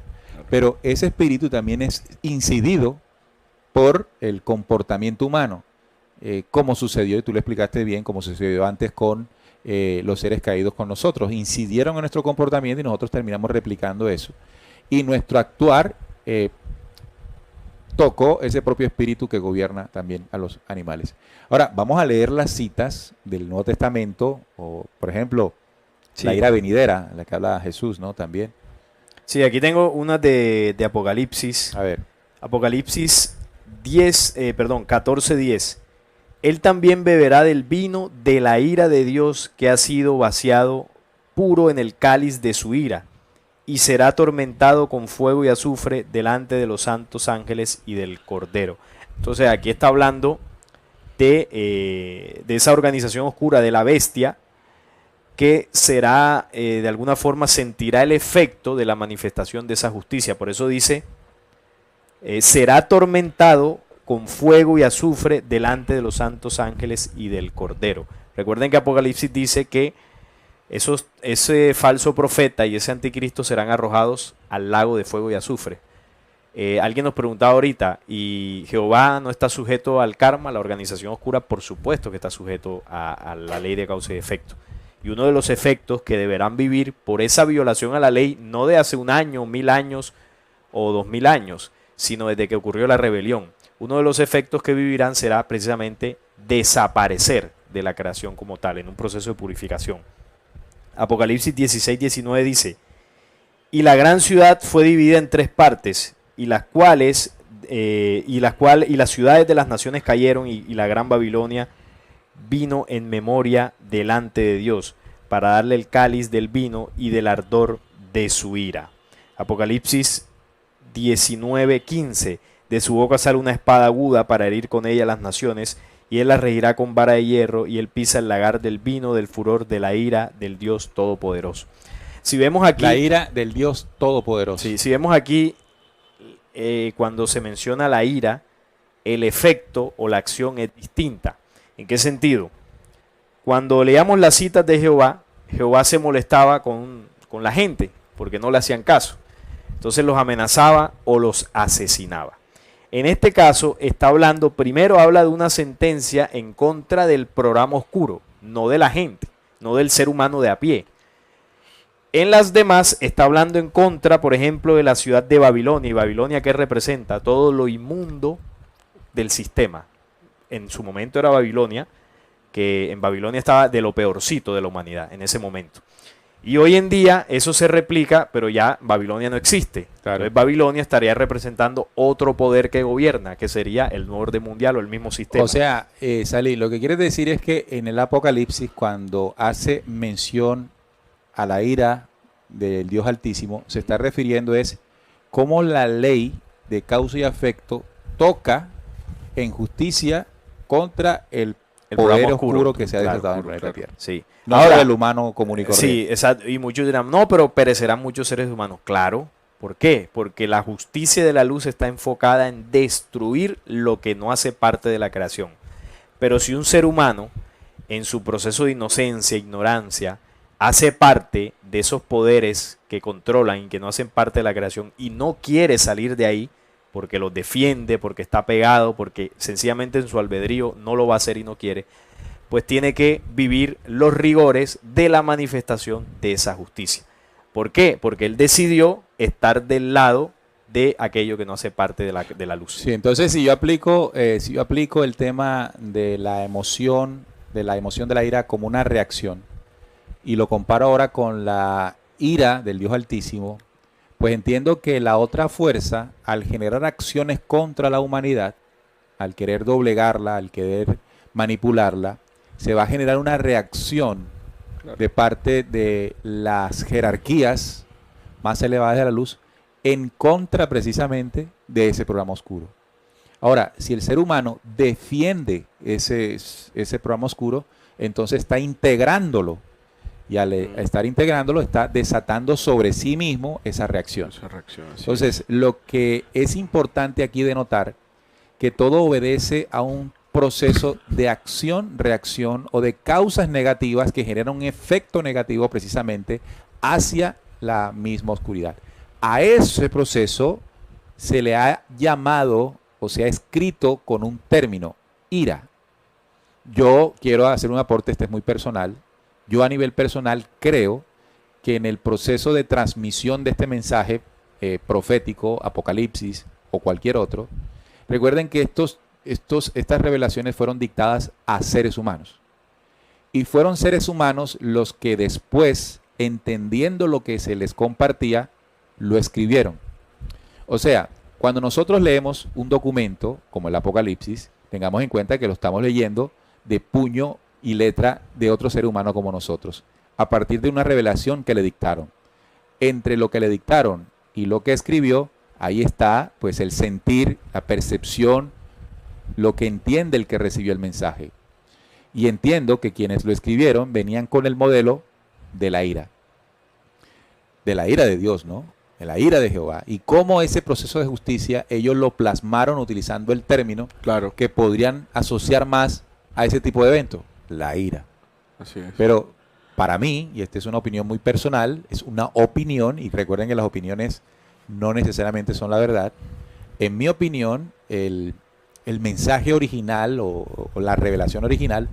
Pero ese espíritu también es incidido por el comportamiento humano, como sucedió, y tú lo explicaste bien, como sucedió antes con los seres caídos con nosotros. Incidieron en nuestro comportamiento y nosotros terminamos replicando eso. Y nuestro actuar tocó ese propio espíritu que gobierna también a los animales. Ahora, vamos a leer las citas del Nuevo Testamento, o por ejemplo, la ira venidera, en la que habla Jesús, ¿no? También. Sí, aquí tengo una de Apocalipsis. A ver. Apocalipsis 14:10. Él también beberá del vino de la ira de Dios que ha sido vaciado puro en el cáliz de su ira, y será atormentado con fuego y azufre delante de los santos ángeles y del Cordero. Entonces aquí está hablando de esa organización oscura, de la bestia, que será, de alguna forma, sentirá el efecto de la manifestación de esa justicia. Por eso dice, será atormentado con fuego y azufre delante de los santos ángeles y del Cordero. Recuerden que Apocalipsis dice que ese falso profeta y ese anticristo serán arrojados al lago de fuego y azufre. Alguien nos preguntaba ahorita, ¿y Jehová no está sujeto al karma, la organización oscura? Por supuesto que está sujeto a la ley de causa y efecto. Y uno de los efectos que deberán vivir por esa violación a la ley, no de hace 1 año, 1000 años o 2000 años, sino desde que ocurrió la rebelión, uno de los efectos que vivirán será precisamente desaparecer de la creación como tal, en un proceso de purificación. Apocalipsis 16:19 dice, y la gran ciudad fue dividida en 3 partes, y las ciudades de las naciones cayeron, y la gran Babilonia vino en memoria delante de Dios, para darle el cáliz del vino y del ardor de su ira. Apocalipsis 19:15, de su boca sale una espada aguda para herir con ella las naciones, y él las regirá con vara de hierro, y él pisa el lagar del vino del furor de la ira del Dios Todopoderoso. Si vemos aquí, la ira del Dios Todopoderoso. Sí, si vemos aquí, cuando se menciona la ira, el efecto o la acción es distinta. ¿En qué sentido? Cuando leíamos las citas de Jehová, Jehová se molestaba con la gente porque no le hacían caso. Entonces los amenazaba o los asesinaba. En este caso está hablando, primero habla de una sentencia en contra del programa oscuro, no de la gente, no del ser humano de a pie. En las demás está hablando en contra, por ejemplo, de la ciudad de Babilonia. ¿Y Babilonia qué representa? Todo lo inmundo del sistema. En su momento era Babilonia, que en Babilonia estaba de lo peorcito de la humanidad en ese momento. Y hoy en día eso se replica, pero ya Babilonia no existe. Claro. Entonces Babilonia estaría representando otro poder que gobierna, que sería el nuevo orden mundial o el mismo sistema. O sea, Salí, lo que quieres decir es que en el Apocalipsis, cuando hace mención a la ira del Dios Altísimo, se está refiriendo es cómo la ley de causa y efecto toca en justicia contra el poder programa oscuro que se ha claro, desatado en el oscuro, planeta claro. Tierra. Sí. No Ahora, el humano común y corriente. sí, exacto. Y muchos dirán, no, pero perecerán muchos seres humanos. Claro. ¿Por qué? Porque la justicia de la luz está enfocada en destruir lo que no hace parte de la creación. Pero si un ser humano, en su proceso de inocencia, ignorancia, hace parte de esos poderes que controlan y que no hacen parte de la creación y no quiere salir de ahí, porque los defiende, porque está pegado, porque sencillamente en su albedrío no lo va a hacer y no quiere, pues tiene que vivir los rigores de la manifestación de esa justicia. ¿Por qué? Porque él decidió estar del lado de aquello que no hace parte de la luz. Sí, entonces si yo aplico el tema de la emoción de la ira como una reacción y lo comparo ahora con la ira del Dios Altísimo, pues entiendo que la otra fuerza, al generar acciones contra la humanidad, al querer doblegarla, al querer manipularla, se va a generar una reacción de parte de las jerarquías más elevadas de la luz en contra precisamente de ese programa oscuro. Ahora, si el ser humano defiende ese programa oscuro, entonces está integrándolo. Y al estar integrándolo, está desatando sobre sí mismo esa reacción. Entonces, lo que es importante aquí denotar, que todo obedece a un proceso de acción, reacción o de causas negativas que generan un efecto negativo precisamente hacia la misma oscuridad. A ese proceso se le ha llamado o se ha escrito con un término, ira. Yo quiero hacer un aporte, este es muy personal. Yo a nivel personal creo que en el proceso de transmisión de este mensaje profético, Apocalipsis o cualquier otro, recuerden que estas revelaciones fueron dictadas a seres humanos. Y fueron seres humanos los que después, entendiendo lo que se les compartía, lo escribieron. O sea, cuando nosotros leemos un documento como el Apocalipsis, tengamos en cuenta que lo estamos leyendo de puño y letra de otro ser humano como nosotros, a partir de una revelación que le dictaron. Entre lo que le dictaron y lo que escribió, ahí está pues el sentir, la percepción, lo que entiende el que recibió el mensaje. Y entiendo que quienes lo escribieron venían con el modelo de la ira de Dios, ¿no? De la ira de Jehová. Y cómo ese proceso de justicia ellos lo plasmaron utilizando el término que podrían asociar más a ese tipo de evento, la ira. Así es. Pero para mí, y esta es una opinión muy personal, es una opinión, y recuerden que las opiniones no necesariamente son la verdad. En mi opinión, el mensaje original o la revelación original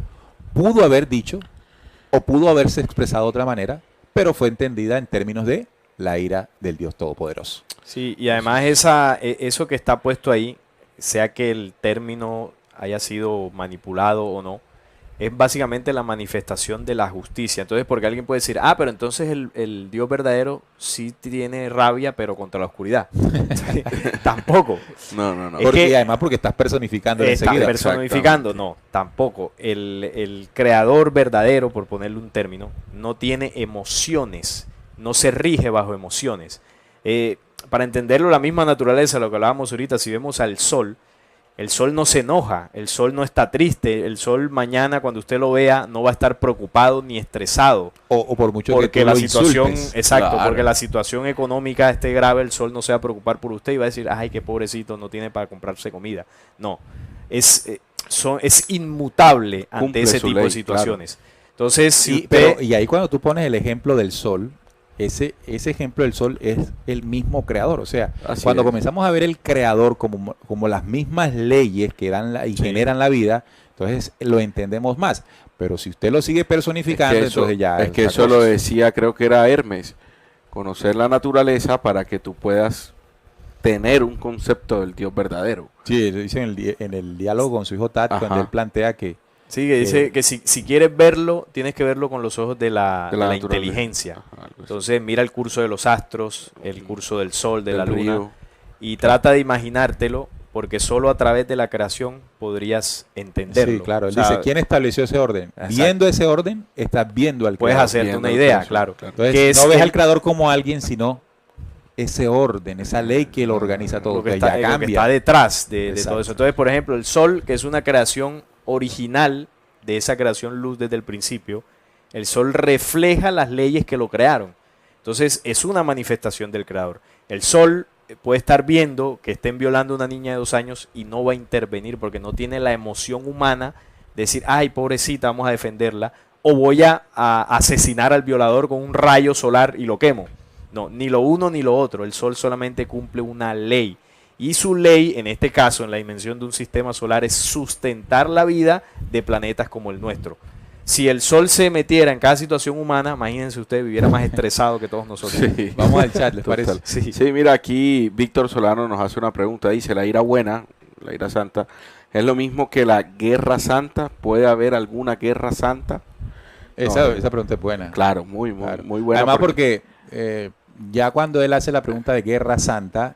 pudo haber dicho o pudo haberse expresado de otra manera, pero fue entendida en términos de la ira del Dios Todopoderoso. Sí, y además eso que está puesto ahí, sea que el término haya sido manipulado o no, es básicamente la manifestación de la justicia. Entonces, porque alguien puede decir, pero entonces el Dios verdadero sí tiene rabia, pero contra la oscuridad. Tampoco. No. Porque además porque estás personificando Estás personificando, no, tampoco. El creador verdadero, por ponerle un término, no tiene emociones, no se rige bajo emociones. Para entenderlo, la misma naturaleza, lo que hablábamos ahorita, si vemos al sol, el sol no se enoja, el sol no está triste, el sol mañana cuando usted lo vea no va a estar preocupado ni estresado. O por mucho porque que la lo situación, insultes. exacto, Claro. porque la situación económica esté grave, el sol no se va a preocupar por usted y va a decir, ay, qué pobrecito, no tiene para comprarse comida. No, es inmutable ante Cumple ese su tipo ley, de situaciones. Entonces, si Y ahí cuando tú pones el ejemplo del sol, ese ejemplo del sol es el mismo creador. O sea, Así cuando es. comenzamos a ver el creador como las mismas leyes que dan y generan la vida, entonces lo entendemos más. Pero si usted lo sigue personificando, entonces ya... Es que eso lo decía, creo que era Hermes, conocer la naturaleza para que tú puedas tener un concepto del Dios verdadero. Sí, lo dice en el diálogo con su hijo Tat, Ajá. cuando él plantea que Sí, que dice que si quieres verlo, tienes que verlo con los ojos de la naturaleza. inteligencia. Ajá, algo así. Entonces mira el curso de los astros, el curso del sol, de Del la luna, río. y trata de imaginártelo, porque solo a través de la creación podrías entenderlo. Sí, claro. Él O sea, dice, ¿quién estableció ese orden? Exacto. Viendo ese orden, estás viendo al puedes creador. hacerte Viendo una la idea, creación, claro. claro. Entonces, que es no ves el- al creador como alguien, sino ese orden, esa ley que lo organiza todo, lo que que está, ya lo que cambia. está detrás de todo Exacto. eso. Entonces, por ejemplo, el sol, que es una creación original de esa creación luz desde el principio, el sol refleja las leyes que lo crearon. Entonces, es una manifestación del creador. El sol puede estar viendo que estén violando a una niña de 2 años y no va a intervenir porque no tiene la emoción humana de decir, ay, pobrecita, vamos a defenderla, o voy a asesinar al violador con un rayo solar y lo quemo. No, ni lo uno ni lo otro. El sol solamente cumple una ley. Y su ley, en este caso, en la dimensión de un sistema solar, es sustentar la vida de planetas como el nuestro. Si el sol se metiera en cada situación humana, imagínense usted, viviera más estresado que todos nosotros. Sí. Vamos al chat, ¿les Total. parece? Sí. Sí, mira, aquí Víctor Solano nos hace una pregunta. Dice, la ira buena, la ira santa, ¿es lo mismo que la guerra santa? ¿Puede haber alguna guerra santa? Esa pregunta es buena. Claro, muy, muy, Claro. muy buena. Además porque ya cuando él hace la pregunta de guerra santa,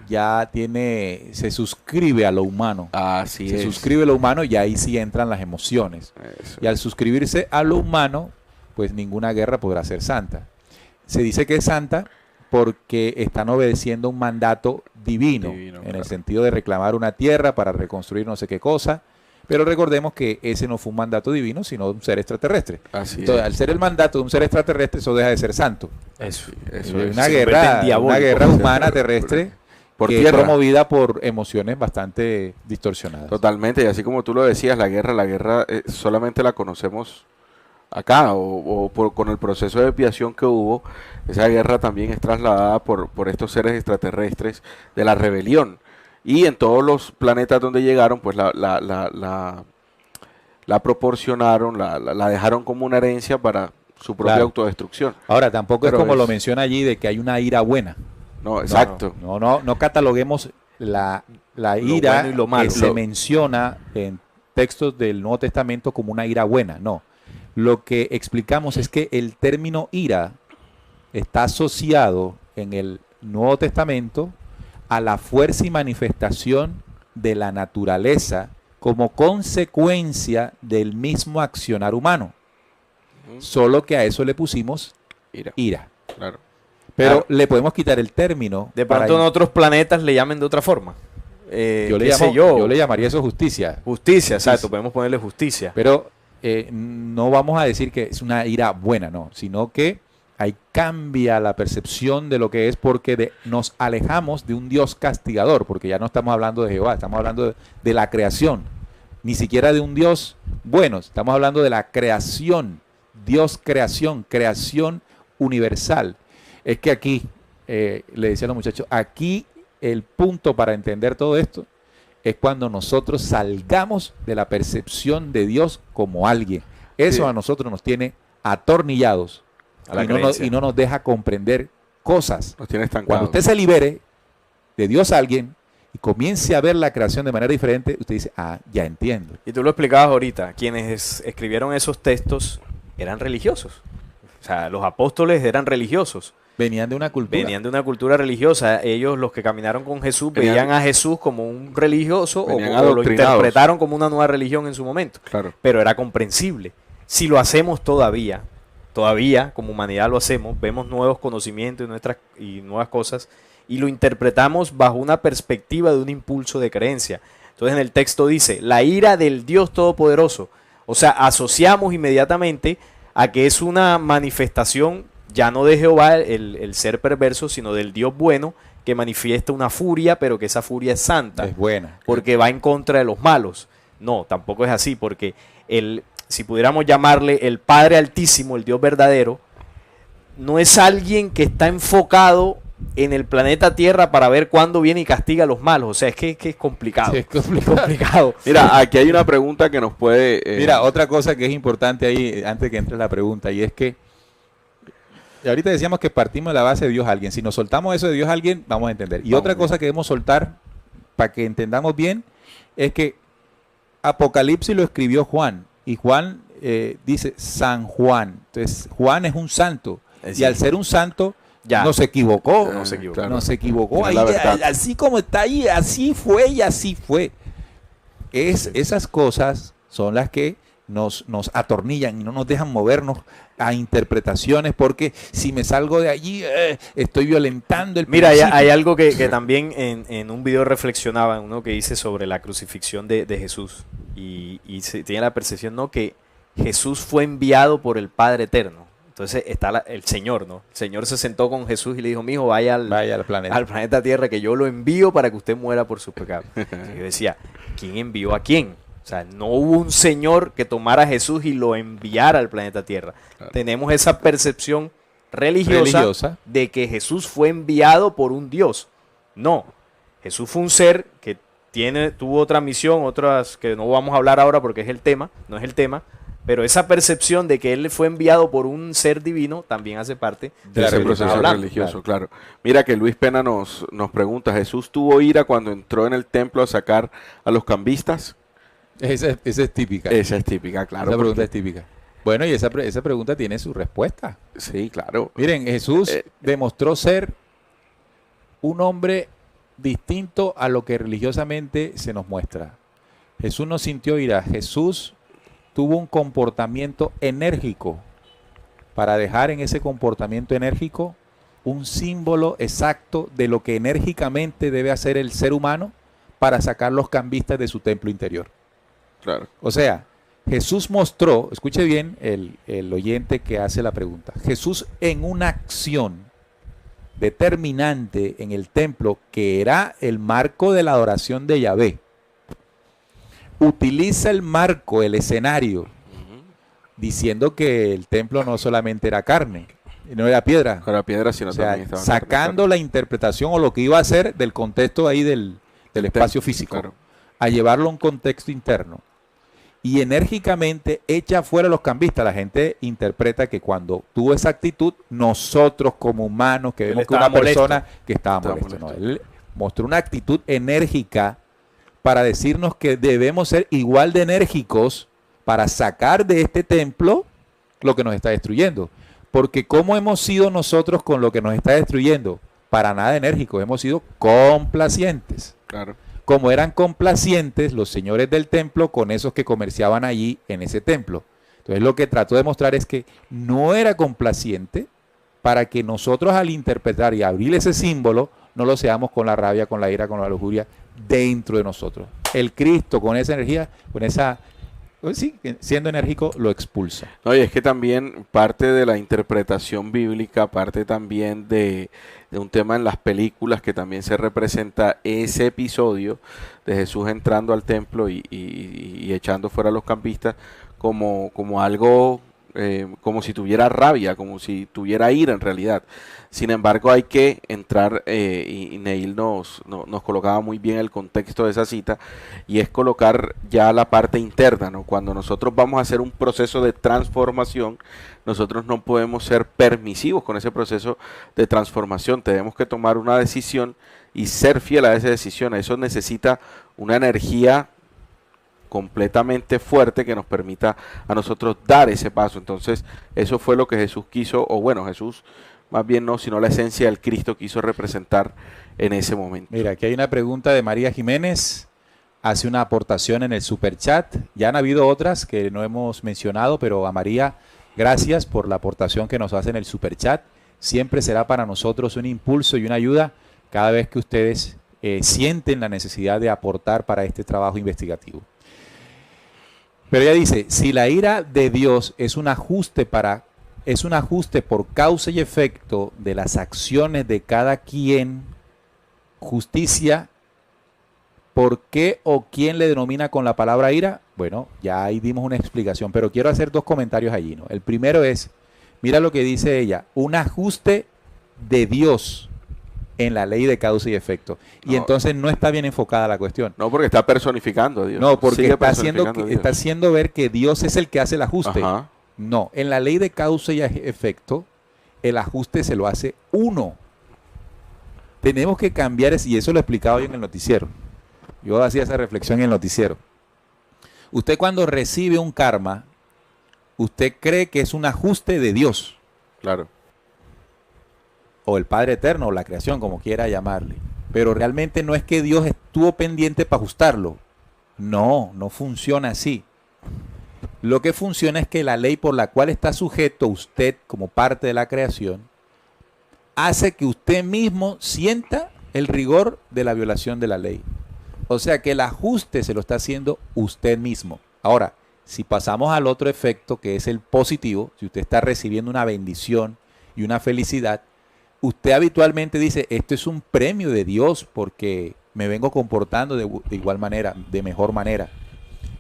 ya se suscribe a lo humano. Así Se es. suscribe a lo humano y ahí sí entran las emociones. Eso. Y al suscribirse a lo humano, pues ninguna guerra podrá ser santa. Se dice que es santa porque están obedeciendo un mandato divino, Divino, en claro. el sentido de reclamar una tierra para reconstruir no sé qué cosa. Pero recordemos que ese no fue un mandato divino, sino un ser extraterrestre. Así Entonces, es. al ser el mandato de un ser extraterrestre, eso deja de ser santo. Eso. Eso Es es. una Se convierte guerra, en diabólico. una guerra humana terrestre Por que tierra. es promovida por emociones bastante distorsionadas. Totalmente, y así como tú lo decías, la guerra solamente la conocemos acá, con el proceso de expiación que hubo. Esa guerra también es trasladada por estos seres extraterrestres de la rebelión. Y en todos los planetas donde llegaron, pues la proporcionaron, la dejaron como una herencia para su propia Claro. autodestrucción. Ahora, tampoco Pero es como es- lo menciona allí de que hay una ira buena. No, exacto. No cataloguemos la ira bueno y lo malo. que se Lo- menciona en textos del Nuevo Testamento como una ira buena. No. Lo que explicamos es que el término ira está asociado en el Nuevo Testamento a la fuerza y manifestación de la naturaleza como consecuencia del mismo accionar humano. Ujú. Solo que a eso le pusimos Mira, ira. claro. Pero Claro. le podemos quitar el término. De para pronto en otros planetas le llamen de otra forma. yo, ¿Qué sé yo le llamaría eso justicia. Justicia, exacto. Podemos ponerle justicia. Pero no vamos a decir que es una ira buena, no, sino que ahí cambia la percepción de lo que es porque nos alejamos de un Dios castigador, porque ya no estamos hablando de Jehová, estamos hablando de la creación, ni siquiera de un Dios bueno, estamos hablando de la creación, Dios creación, creación universal. Es que aquí, le decía a los muchachos, aquí el punto para entender todo esto es cuando nosotros salgamos de la percepción de Dios como alguien. Eso Sí. a nosotros nos tiene atornillados A la y no, creencia. y no nos deja comprender cosas. Nos tiene estancados. Cuando usted se libere de Dios a alguien y comience a ver la creación de manera diferente, usted dice, ah, ya entiendo. Y tú lo explicabas ahorita, quienes escribieron esos textos eran religiosos. O sea, los apóstoles eran religiosos, Venían de una cultura. venían de una cultura religiosa. Ellos, los que caminaron con Jesús, Venían- veían a Jesús como un religioso Venían o lo adoctrinados. interpretaron como una nueva religión en su momento. Claro. Pero era comprensible. Si lo hacemos todavía como humanidad lo hacemos, vemos nuevos conocimientos y nuevas cosas y lo interpretamos bajo una perspectiva de un impulso de creencia. Entonces en el texto dice, la ira del Dios Todopoderoso. O sea, asociamos inmediatamente a que es una manifestación ya no de Jehová, el ser perverso, sino del Dios bueno que manifiesta una furia, pero que esa furia es santa Es buena. porque va en contra de los malos. No, tampoco es así, porque si pudiéramos llamarle el Padre Altísimo, el Dios verdadero, no es alguien que está enfocado en el planeta Tierra para ver cuándo viene y castiga a los malos. O sea, es que es complicado. Sí, es complicado. complicado. Mira, aquí hay una pregunta que nos puede... Mira, otra cosa que es importante ahí, antes que entre la pregunta, y es que ahorita decíamos que partimos de la base de Dios a alguien. Si nos soltamos eso de Dios a alguien, vamos a entender. Y Vamos otra bien. cosa que debemos soltar, para que entendamos bien, es que Apocalipsis lo escribió Juan y Juan dice San Juan. Entonces Juan es un santo y al ser un santo Ya. no se equivocó. No se equivocó. Claro. No se equivocó. Tiene Ahí, la verdad. así como está ahí, así fue y así fue. Esas cosas son las que nos atornillan y no nos dejan movernos a interpretaciones, porque si me salgo de allí, estoy violentando el Mira, principio. hay algo que también en un video reflexionaba, uno que dice sobre la crucifixión de Jesús. Y se tiene la percepción, ¿no?, que Jesús fue enviado por el Padre Eterno. Entonces está el Señor, ¿no? El Señor se sentó con Jesús y le dijo, mijo, vaya al planeta Tierra, que yo lo envío para que usted muera por sus pecados. Entonces yo decía, ¿quién envió a quién? O sea, no hubo un Señor que tomara a Jesús y lo enviara al planeta Tierra. Claro. Tenemos esa percepción religiosa de que Jesús fue enviado por un Dios. No, Jesús fue un ser que tuvo otra misión, otras que no vamos a hablar ahora porque es el tema, no es el tema, pero esa percepción de que él fue enviado por un ser divino también hace parte De ese proceso hablando. religioso, claro. Mira que Luis Pena nos pregunta, ¿Jesús tuvo ira cuando entró en el templo a sacar a los cambistas? Esa es típica. Esa es típica, claro. Esa pregunta porque- es típica. Bueno, y esa pregunta tiene su respuesta. Sí, claro. Miren, Jesús demostró ser un hombre distinto a lo que religiosamente se nos muestra. Jesús no sintió ira, Jesús tuvo un comportamiento enérgico para dejar en ese comportamiento enérgico un símbolo exacto de lo que enérgicamente debe hacer el ser humano para sacar los cambistas de su templo interior. Claro. O sea, Jesús mostró, escuche bien el oyente que hace la pregunta, Jesús en una acción determinante en el templo, que era el marco de la adoración de Yahvé, utiliza el marco, el escenario, diciendo que el templo no solamente era carne, no era piedra, Con la piedra, sino o sea, también estaba sacando la interpretación o lo que iba a hacer del contexto ahí del espacio físico, Claro. a llevarlo a un contexto interno. Y enérgicamente echa fuera a los cambistas. La gente interpreta que cuando tuvo esa actitud, nosotros como humanos, que Él vemos que estaba una molesto. persona que estaba molesto, no, él mostró una actitud enérgica para decirnos que debemos ser igual de enérgicos para sacar de este templo lo que nos está destruyendo. Porque ¿cómo hemos sido nosotros con lo que nos está destruyendo? Para nada enérgicos, hemos sido complacientes. Claro. Como eran complacientes los señores del templo con esos que comerciaban allí en ese templo. Entonces lo que trató de mostrar es que no era complaciente para que nosotros al interpretar y abrir ese símbolo no lo seamos con la rabia, con la ira, con la lujuria dentro de nosotros. El Cristo con esa energía, con esa, pues sí, siendo enérgico, lo expulsa. No, y es que también parte de la interpretación bíblica, parte también de un tema en las películas que también se representa ese episodio de Jesús entrando al templo y echando fuera a los campistas como algo, como si tuviera rabia, como si tuviera ira en realidad. Sin embargo, hay que entrar, y Neil nos colocaba muy bien el contexto de esa cita, y es colocar ya la parte interna, ¿no? Cuando nosotros vamos a hacer un proceso de transformación, nosotros no podemos ser permisivos con ese proceso de transformación. Tenemos que tomar una decisión y ser fiel a esa decisión. Eso necesita una energía completamente fuerte que nos permita a nosotros dar ese paso. Entonces, eso fue lo que Jesús quiso, o bueno, Jesús más bien no, sino la esencia del Cristo quiso representar en ese momento. Mira, aquí hay una pregunta de María Jiménez. Hace una aportación en el superchat. Ya han habido otras que no hemos mencionado, pero a María, gracias por la aportación que nos hace en el superchat. Siempre será para nosotros un impulso y una ayuda cada vez que ustedes sienten la necesidad de aportar para este trabajo investigativo. Pero ella dice, si la ira de Dios es un ajuste por causa y efecto de las acciones de cada quien, justicia, ¿por qué o quién le denomina con la palabra ira? Bueno, ya ahí dimos una explicación, pero quiero hacer dos comentarios allí, ¿no? El primero es, mira lo que dice ella, un ajuste de Dios en la ley de causa y efecto. Y No. entonces no está bien enfocada la cuestión. No, porque está personificando a Dios. No, porque Sigue está haciendo, personificando a Dios. está haciendo ver que Dios es el que hace el ajuste. Ajá. No, en la ley de causa y efecto, el ajuste se lo hace uno. Tenemos que cambiar, y eso lo explicaba yo en el noticiero. Yo hacía esa reflexión en el noticiero. Usted cuando recibe un karma, usted cree que es un ajuste de Dios. Claro. O el Padre Eterno, o la creación, como quiera llamarle. Pero realmente no es que Dios estuvo pendiente para ajustarlo. No, no funciona así. Lo que funciona es que la ley por la cual está sujeto usted como parte de la creación hace que usted mismo sienta el rigor de la violación de la ley. O sea que el ajuste se lo está haciendo usted mismo. Ahora, si pasamos al otro efecto que es el positivo, si usted está recibiendo una bendición y una felicidad, usted habitualmente dice, esto es un premio de Dios porque me vengo comportando de igual manera, de mejor manera.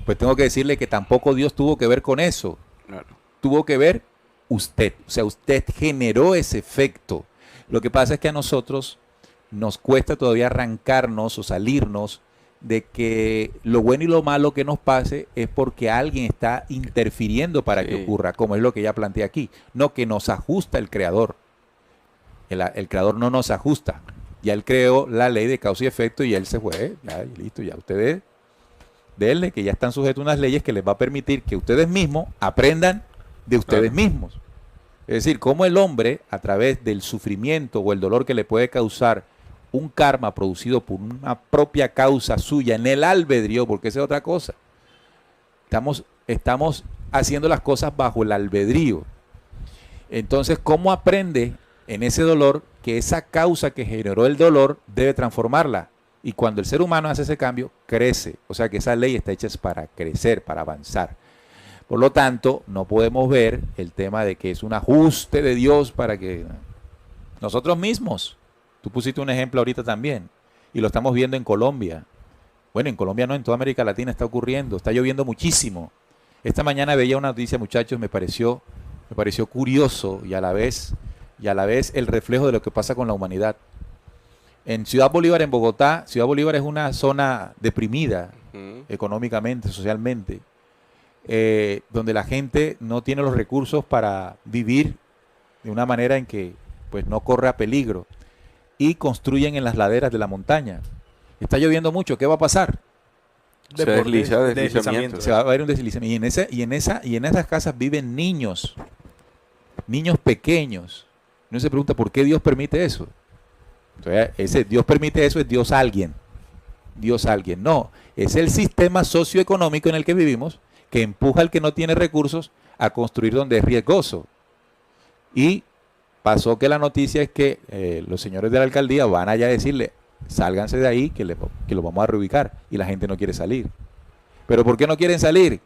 Pues tengo que decirle que tampoco Dios tuvo que ver con eso. Claro. Tuvo que ver usted. O sea, usted generó ese efecto. Lo que pasa es que a nosotros nos cuesta todavía arrancarnos o salirnos de que lo bueno y lo malo que nos pase es porque alguien está interfiriendo para que ocurra, como es lo que ya planteé aquí. No que nos ajusta el Creador. El Creador no nos ajusta. Ya Él creó la ley de causa y efecto y Él se fue. Ya, listo, ya ustedes, denle que ya están sujetos a unas leyes que les va a permitir que ustedes mismos aprendan de ustedes mismos. Es decir, cómo el hombre, a través del sufrimiento o el dolor que le puede causar un karma producido por una propia causa suya en el albedrío, porque esa es otra cosa. Estamos haciendo las cosas bajo el albedrío. Entonces, ¿cómo aprende en ese dolor que esa causa que generó el dolor debe transformarla? Y cuando el ser humano hace ese cambio, crece. O sea que esa ley está hecha para crecer, para avanzar. Por lo tanto, no podemos ver el tema de que es un ajuste de Dios para que nosotros mismos. Tú pusiste un ejemplo ahorita también, y lo estamos viendo en Colombia. Bueno, en Colombia no, en toda América Latina está ocurriendo, está lloviendo muchísimo. Esta mañana veía una noticia, muchachos, me pareció curioso y a la vez el reflejo de lo que pasa con la humanidad. En Ciudad Bolívar, en Bogotá, Ciudad Bolívar es una zona deprimida económicamente, socialmente, donde la gente no tiene los recursos para vivir de una manera en que pues no corre a peligro. Y construyen en las laderas de la montaña. Está lloviendo mucho, ¿qué va a pasar? Deslizamiento. Se va a haber un deslizamiento. Y en esas casas viven niños pequeños. Uno se pregunta, ¿por qué Dios permite eso? Entonces, ese Dios permite eso, es Dios alguien. No, es el sistema socioeconómico en el que vivimos que empuja al que no tiene recursos a construir donde es riesgoso. Y pasó que la noticia es que los señores de la alcaldía van allá a decirle, sálganse de ahí que lo vamos a reubicar, y la gente no quiere salir. ¿Pero por qué no quieren salir?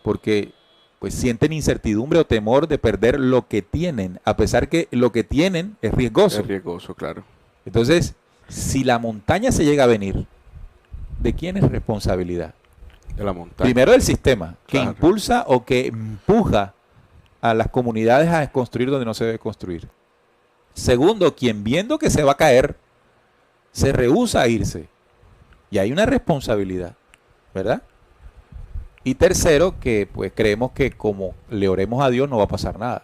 Porque pues sienten incertidumbre o temor de perder lo que tienen, a pesar que lo que tienen es riesgoso. Es riesgoso, claro. Entonces, si la montaña se llega a venir, ¿de quién es responsabilidad? De la montaña. Primero del sistema, que Claro. impulsa o que empuja a las comunidades a construir donde no se debe construir. Segundo, quien viendo que se va a caer, se rehúsa a irse. Y hay una responsabilidad, ¿verdad? Y tercero, que pues creemos que como le oremos a Dios no va a pasar nada.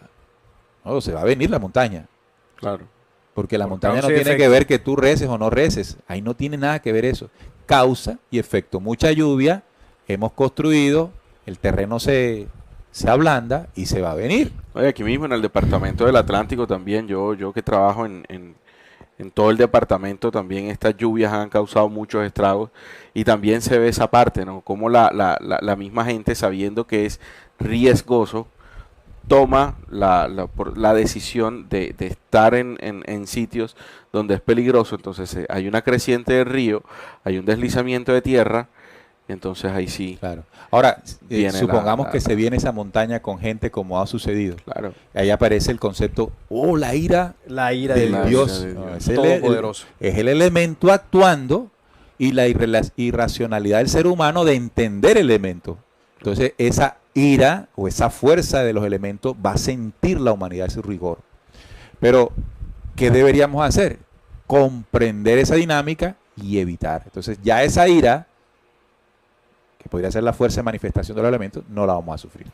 No, se va a venir la montaña. Claro. Porque la Por montaña no causa y tiene efecto. que ver que tú reces o no reces. Ahí no tiene nada que ver eso. Causa y efecto. Mucha lluvia, hemos construido, el terreno se ablanda y se va a venir. Oye, aquí mismo en el departamento del Atlántico también, yo que trabajo en todo el departamento, también estas lluvias han causado muchos estragos y también se ve esa parte, ¿no? Como la misma gente, sabiendo que es riesgoso, toma la decisión de estar en sitios donde es peligroso. Entonces hay una creciente del río, hay un deslizamiento de tierra, y entonces ahí sí. Claro. Ahora, Viene supongamos que se viene esa montaña con gente como ha sucedido. Claro. Ahí aparece el concepto, la ira La ira del de Dios. ira de No, Dios. es el- Todopoderoso. es el elemento actuando y la irracionalidad del ser humano de entender el elemento. Entonces, esa ira o esa fuerza de los elementos va a sentir la humanidad su rigor. Pero, ¿qué deberíamos hacer? Comprender esa dinámica y evitar. Entonces, ya esa ira, que podría ser la fuerza de manifestación de los elementos, no la vamos a sufrir.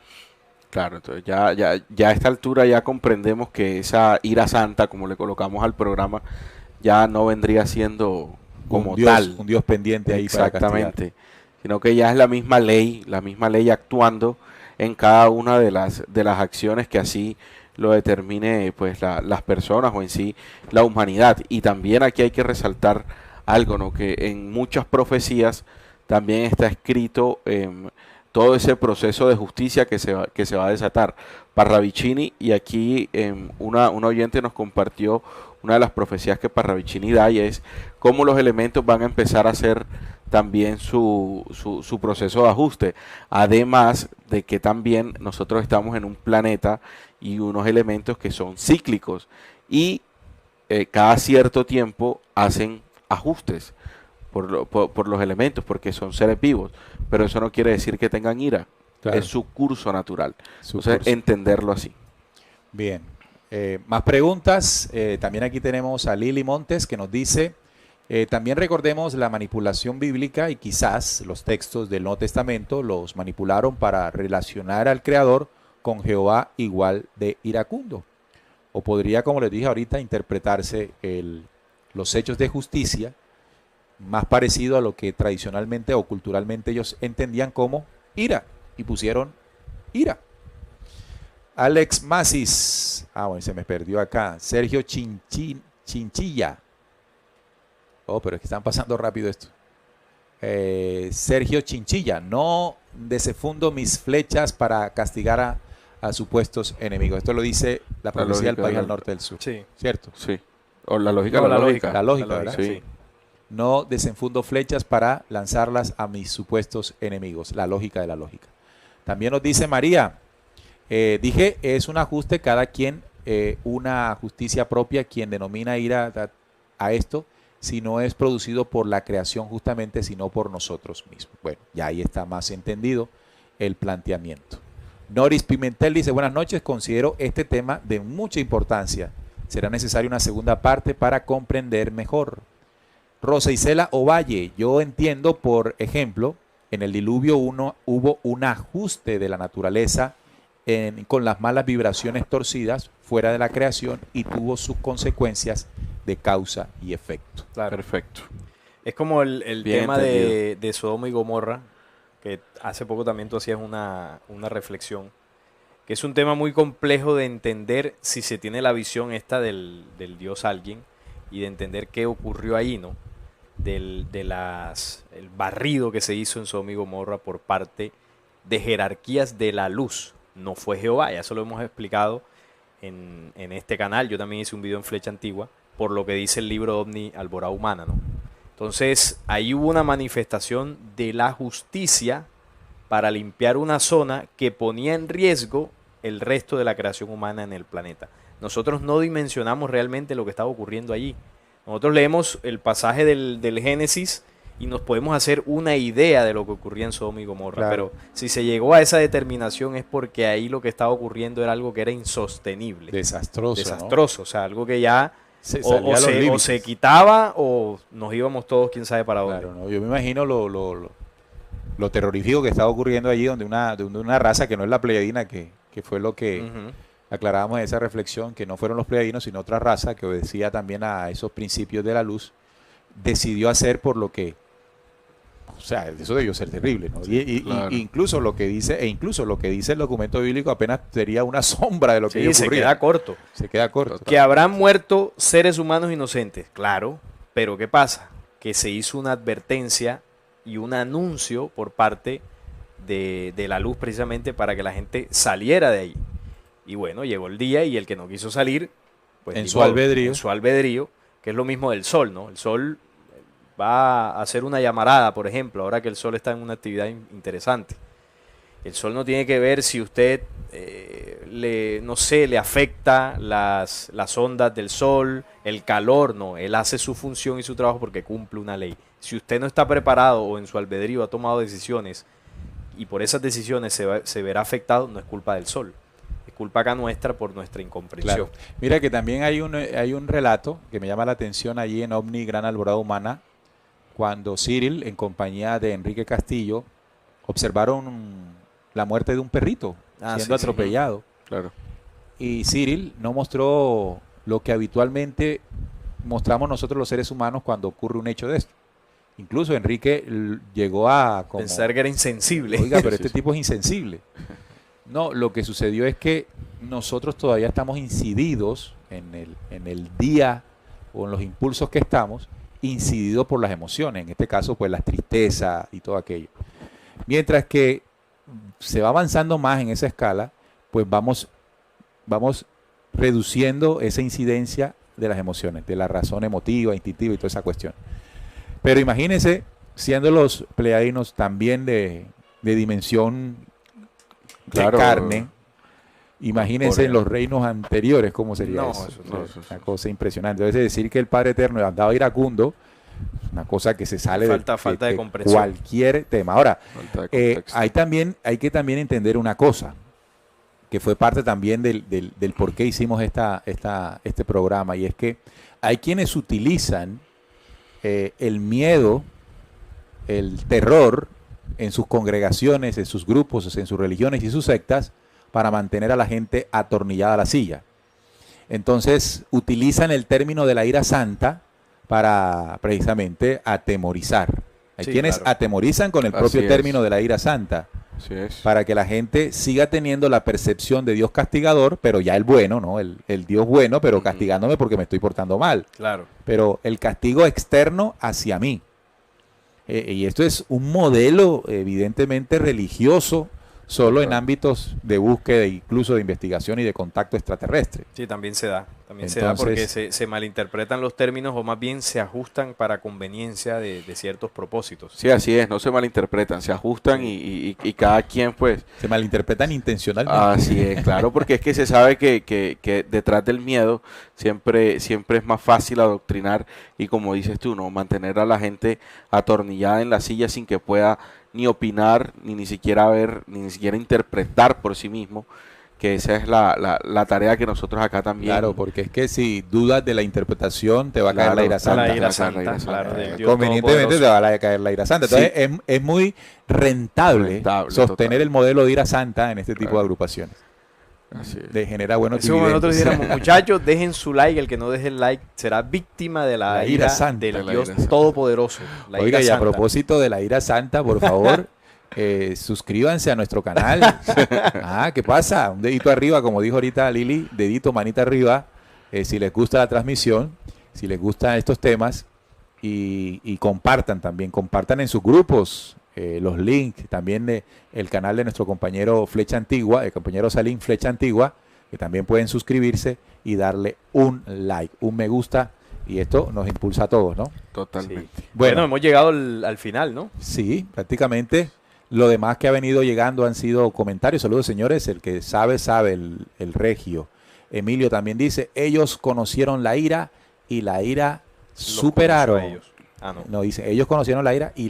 Claro, entonces ya a esta altura ya comprendemos que esa ira santa, como le colocamos al programa, ya no vendría siendo como un Dios, tal. un Dios pendiente ahí para castigar. Exactamente. sino que ya es la misma ley actuando en cada una de las acciones que así lo determine pues las personas o en sí la humanidad. Y también aquí hay que resaltar algo, ¿no? Que en muchas profecías también está escrito todo ese proceso de justicia que se va a desatar. Parravicini, y aquí una oyente nos compartió una de las profecías que Parravicini da, y es cómo los elementos van a empezar a hacer también su proceso de ajuste. Además de que también nosotros estamos en un planeta y unos elementos que son cíclicos y cada cierto tiempo hacen ajustes por los elementos, porque son seres vivos, pero eso no quiere decir que tengan ira. Claro. Es su curso natural. Entonces, entenderlo así. Bien. Más preguntas. También aquí tenemos a Lili Montes que nos dice, también recordemos la manipulación bíblica y quizás los textos del Nuevo Testamento los manipularon para relacionar al Creador con Jehová igual de iracundo. O podría, como les dije ahorita, interpretarse los hechos de justicia más parecido a lo que tradicionalmente o culturalmente ellos entendían como ira, y pusieron ira. Alex Masis, bueno, se me perdió acá. Sergio Chinchilla. Oh, pero es que están pasando rápido esto. Sergio Chinchilla, no desenfundo mis flechas para castigar a supuestos enemigos. Esto lo dice la profecía del país al norte del sur. Sí. ¿Cierto? Sí. O la lógica. No, la lógica, ¿verdad? Sí. No desenfundo flechas para lanzarlas a mis supuestos enemigos. La lógica de la lógica. También nos dice María, dije, es un ajuste, cada quien una justicia propia, quien denomina ira a esto, si no es producido por la creación justamente, sino por nosotros mismos. Bueno, ya ahí está más entendido el planteamiento. Noris Pimentel dice, buenas noches, considero este tema de mucha importancia. Será necesaria una segunda parte para comprender mejor. Rosa Isela Ovalle, yo entiendo, por ejemplo, en el diluvio hubo un ajuste de la naturaleza con las malas vibraciones torcidas fuera de la creación y tuvo sus consecuencias de causa y efecto. Claro. Perfecto. Es como el tema de Sodoma y Gomorra, que hace poco también tú hacías una reflexión, que es un tema muy complejo de entender si se tiene la visión esta del Dios alguien y de entender qué ocurrió ahí, ¿no? El barrido que se hizo en Sodoma y Gomorra por parte de jerarquías de la luz. No fue Jehová, ya eso lo hemos explicado en este canal. Yo también hice un video en Flecha Antigua, por lo que dice el libro OVNI Alborada Humana, ¿no? Entonces, ahí hubo una manifestación de la justicia para limpiar una zona que ponía en riesgo el resto de la creación humana en el planeta. Nosotros no dimensionamos realmente lo que estaba ocurriendo allí. Nosotros leemos el pasaje del Génesis y nos podemos hacer una idea de lo que ocurría en Sodoma y Gomorra. Claro. Pero si se llegó a esa determinación es porque ahí lo que estaba ocurriendo era algo que era insostenible. Desastroso, ¿no? O sea, algo que ya o se quitaba o nos íbamos todos quién sabe para dónde. Claro, ¿no? Yo me imagino lo terrorífico que estaba ocurriendo allí, donde una raza que no es la pleyadina, que fue lo que aclarábamos en esa reflexión, que no fueron los pleyadinos, sino otra raza que obedecía también a esos principios de la luz, decidió hacer por lo que, o sea, eso debió ser terrible, ¿no? Claro. Incluso lo que dice el documento bíblico apenas sería una sombra de lo que ocurría. Se queda corto. Que habrán muerto seres humanos inocentes, claro, pero ¿qué pasa? Que se hizo una advertencia y un anuncio por parte de la luz precisamente para que la gente saliera de ahí. Y bueno, llegó el día y el que no quiso salir, pues en su albedrío, que es lo mismo del sol, ¿no? El sol va a hacer una llamarada, por ejemplo, ahora que el sol está en una actividad interesante. El sol no tiene que ver si usted, le afecta las ondas del sol, el calor, no. Él hace su función y su trabajo porque cumple una ley. Si usted no está preparado o en su albedrío ha tomado decisiones y por esas decisiones se verá afectado, no es culpa del sol. Es culpa acá nuestra por nuestra incomprensión. Claro. Mira que también hay un relato que me llama la atención allí en OVNI Gran Alborada Humana, cuando Cyril, en compañía de Enrique Castillo, observaron la muerte de un perrito siendo atropellado. Sí. Claro. Y Cyril no mostró lo que habitualmente mostramos nosotros los seres humanos cuando ocurre un hecho de esto. Incluso Enrique llegó a pensar que era insensible. Oiga, pero Sí, este sí. tipo es insensible. No, lo que sucedió es que nosotros todavía estamos incididos en el día o en los impulsos que estamos, incididos por las emociones, en este caso pues la tristeza y todo aquello. Mientras que se va avanzando más en esa escala, pues vamos reduciendo esa incidencia de las emociones, de la razón emotiva, instintiva y toda esa cuestión. Pero imagínense, siendo los pleiadianos también de dimensión de Claro. carne, imagínense en Correcto. los reinos anteriores cómo sería No, eso. eso no, eso Una cosa impresionante. Es decir, que el Padre Eterno andaba iracundo, una cosa que se sale Falta de comprensión. cualquier tema. Ahora, Falta de contexto. hay que también entender una cosa, que fue parte también del por qué hicimos este programa, y es que hay quienes utilizan el miedo, el terror en sus congregaciones, en sus grupos, en sus religiones y sus sectas para mantener a la gente atornillada a la silla. Entonces utilizan el término de la ira santa para precisamente atemorizar. Hay Sí, quienes claro. atemorizan con el Así propio es. término de la ira santa Así es. para que la gente siga teniendo la percepción de Dios castigador, pero ya el bueno, ¿no? El Dios bueno, pero Ujú. castigándome porque me estoy portando mal. Claro. Pero el castigo externo hacia mí. Y esto es un modelo evidentemente religioso, solo en Claro. ámbitos de búsqueda, incluso de investigación y de contacto extraterrestre. Sí, también se da. También se da porque Entonces- se malinterpretan los términos o más bien se ajustan para conveniencia de ciertos propósitos. Sí, así es, no se malinterpretan, se ajustan y cada quien pues... Se malinterpretan intencionalmente. Así es, claro, porque es que se sabe que detrás del miedo siempre es más fácil adoctrinar y como dices tú, ¿no? Mantener a la gente atornillada en la silla sin que pueda ni opinar, ni siquiera ver, ni siquiera interpretar por sí mismo, que esa es la tarea que nosotros acá también... Claro, porque es que si dudas de la interpretación, te va a caer Claro, la ira la santa. La ira la santa, ira santa. claro, del Dios Convenientemente te Todopoderoso. va a caer la ira santa. Sí. Entonces es muy rentable, sostener total. el modelo de ira santa en este tipo Claro. de agrupaciones. Así es. De genera buenos Es como nosotros dividendos. dijéramos, muchachos, dejen su like, el que no deje el like será víctima de la, La ira ira santa. del De la Dios ira santa. Todopoderoso. La Oiga, ira y a santa. propósito de la ira santa, por favor, suscríbanse a nuestro canal. ¿Qué pasa? Un dedito arriba, como dijo ahorita Lili, dedito, manita arriba, si les gusta la transmisión, si les gustan estos temas, y compartan también, compartan en sus grupos los links, también de el canal de nuestro compañero Flecha Antigua, el compañero Salim Flecha Antigua, que también pueden suscribirse y darle un like, un me gusta, y esto nos impulsa a todos, ¿no? Totalmente. Sí. Bueno, hemos llegado al final, ¿no? Sí, prácticamente. Lo demás que ha venido llegando han sido comentarios. Saludos, señores. El que sabe, sabe, el regio. Emilio también dice, ellos conocieron la ira y la ira Los superaron. conoció a ellos. Ah, no. No, dice, ellos conocieron la ira y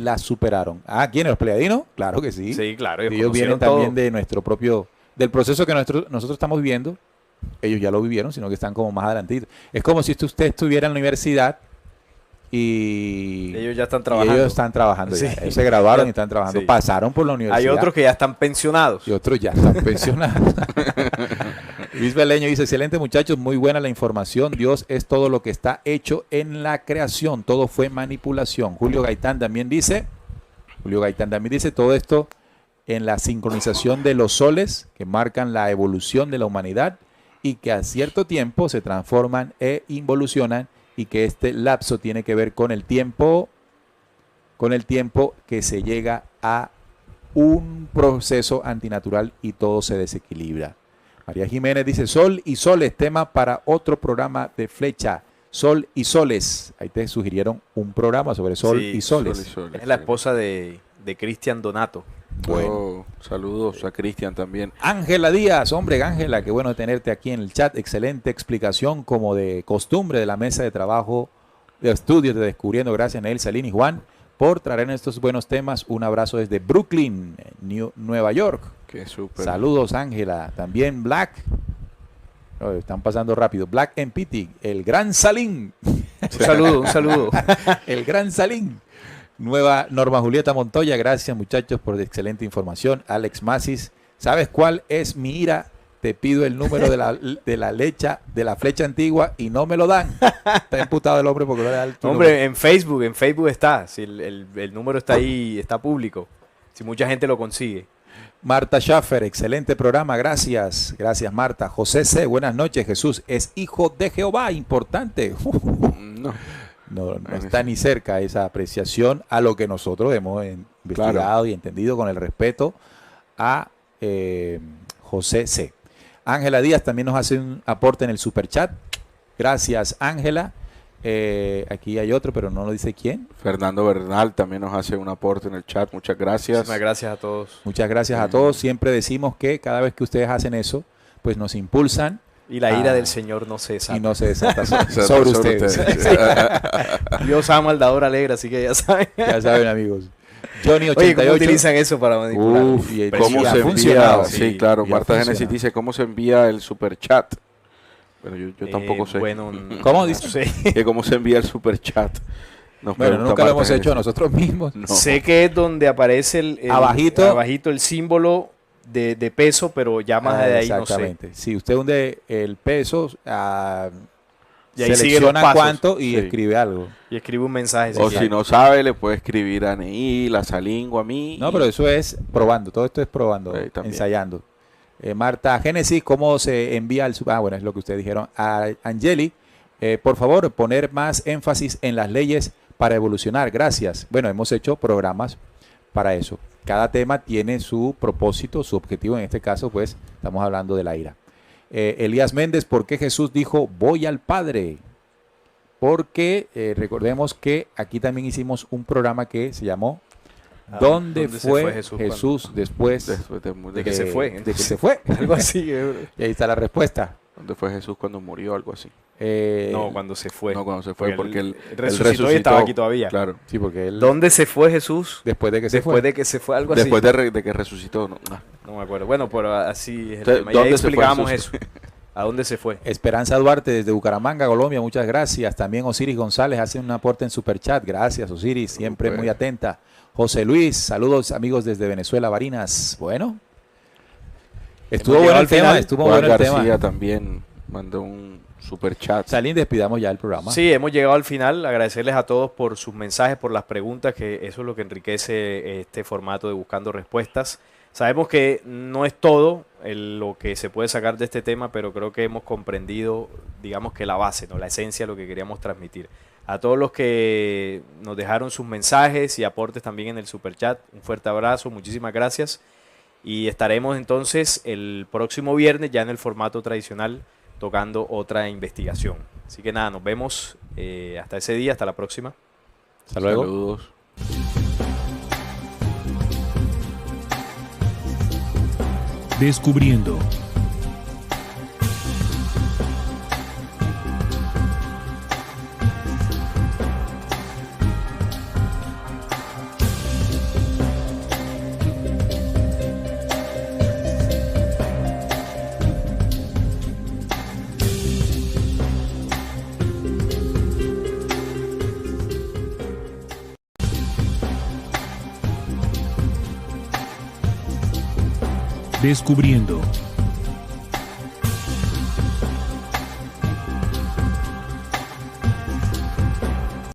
la superaron. ¿Quiénes? ¿Los pleiadinos? Claro que sí. Sí, claro. Ellos vienen conocieron todo. también de nuestro propio, del proceso que nosotros estamos viviendo. Ellos ya lo vivieron, sino que están como más adelantitos. Es como si usted estuviera en la universidad y Ellos ya están y trabajando. ellos están trabajando ya. Sí. Ellos se graduaron y están trabajando. Sí. Pasaron por la universidad. Hay otros que ya están pensionados. Y otros ya están pensionados. Luis Beleño dice, excelente muchachos, muy buena la información. Dios es todo lo que está hecho en la creación. Todo fue manipulación. Julio Gaitán también dice, todo esto en la sincronización de los soles que marcan la evolución de la humanidad y que a cierto tiempo se transforman e involucionan y que este lapso tiene que ver con el tiempo que se llega a un proceso antinatural y todo se desequilibra. María Jiménez dice, Sol y Soles, tema para otro programa de Flecha. Sol y Soles. Ahí te sugirieron un programa sobre Sol Sí, y Soles. Sol y Soles, Es la sí. esposa de Cristian Donato. Bueno. Oh, saludos a Cristian también. Ángela Díaz, hombre, Ángela, qué bueno tenerte aquí en el chat. Excelente explicación, como de costumbre, de la mesa de trabajo de estudios de Descubriendo. Gracias, Neil, Salín y Juan, por traer estos buenos temas. Un abrazo desde Brooklyn, Nueva York. Qué súper. Saludos, Ángela. También Black. Están pasando rápido. Black and Pity, el gran Salín. Un saludo, un saludo. El gran Salín. Nueva Norma Julieta Montoya, gracias muchachos por la excelente información. Alex Masis, ¿sabes cuál es mi ira? te pido el número de la flecha antigua y no me lo dan. Está imputado el hombre porque no le da el número. Hombre, en Facebook está. Si el número está ahí, está público. Si mucha gente lo consigue. Marta Schaffer, excelente programa, gracias. Gracias, Marta. José C., buenas noches. Jesús es hijo de Jehová, importante. No está ni cerca esa apreciación a lo que nosotros hemos investigado y entendido con el respeto a José C. Ángela Díaz también nos hace un aporte en el superchat. Gracias, Ángela. Aquí hay otro, pero no lo dice quién. Fernando Bernal también nos hace un aporte en el chat. Muchas gracias. Muchísimas gracias a todos. Muchas gracias a todos. Siempre decimos que cada vez que ustedes hacen eso, pues nos impulsan. Y la ira del Señor no se desata. Y no se desata sobre ustedes. Dios ama al dador alegre, así que ya saben. Ya saben, amigos. Johnny 88. Oye, ¿cómo utilizan eso para manipular? ¿Cómo se envía? Sí, claro. Marta Genesis dice, ¿cómo se envía el superchat? Bueno, yo tampoco sé. Bueno, ¿cómo dice? No sé. Que cómo se envía el superchat. Bueno, nunca lo hemos hecho nosotros mismos. No. Sé que es donde aparece abajito el símbolo de peso, pero ya más de ahí no sé. Exactamente. Si usted hunde el peso, y ahí selecciona cuánto y escribe algo. Y escribe un mensaje. O si no sabe, le puede escribir a Neil, a Salingo, a mí. No, pero eso es probando. Todo esto es probando, ensayando. Marta Génesis, ¿cómo se envía el... bueno, es lo que ustedes dijeron. A Angeli, por favor, poner más énfasis en las leyes para evolucionar. Gracias. Bueno, hemos hecho programas para eso. Cada tema tiene su propósito, su objetivo. En este caso, pues, estamos hablando de la ira. Elías Méndez, ¿por qué Jesús dijo, voy al Padre? Porque recordemos que aquí también hicimos un programa que se llamó ¿Dónde fue Jesús después de que se fue? De que se fue. Algo así. Y ahí está la respuesta. ¿Dónde fue Jesús cuando murió? Algo así. No, cuando se fue. No, cuando se fue, porque él resucitó y estaba aquí todavía. Claro. Sí, porque él... ¿Dónde se fue Jesús? Después de que se fue. Después de que se fue, algo así. Después de que resucitó. No me acuerdo. Bueno, pero así es el tema. ¿Dónde explicamos eso? ¿A dónde se fue? Esperanza Duarte desde Bucaramanga, Colombia, muchas gracias. También Osiris González hace un aporte en Superchat. Gracias, Osiris, siempre muy atenta. José Luis, saludos amigos desde Venezuela, Barinas. Bueno, estuvo bueno el tema, estuvo bueno el tema. García también mandó un superchat. Salín, despidamos ya el programa. Sí, hemos llegado al final. Agradecerles a todos por sus mensajes, por las preguntas, que eso es lo que enriquece este formato de Buscando Respuestas. Sabemos que no es todo lo que se puede sacar de este tema, pero creo que hemos comprendido, digamos que la base, ¿no? La esencia de lo que queríamos transmitir. A todos los que nos dejaron sus mensajes y aportes también en el superchat, un fuerte abrazo, muchísimas gracias. Y estaremos entonces el próximo viernes ya en el formato tradicional tocando otra investigación. Así que nada, nos vemos hasta ese día, hasta la próxima. Hasta luego. Saludos. Descubriendo. Descubriendo.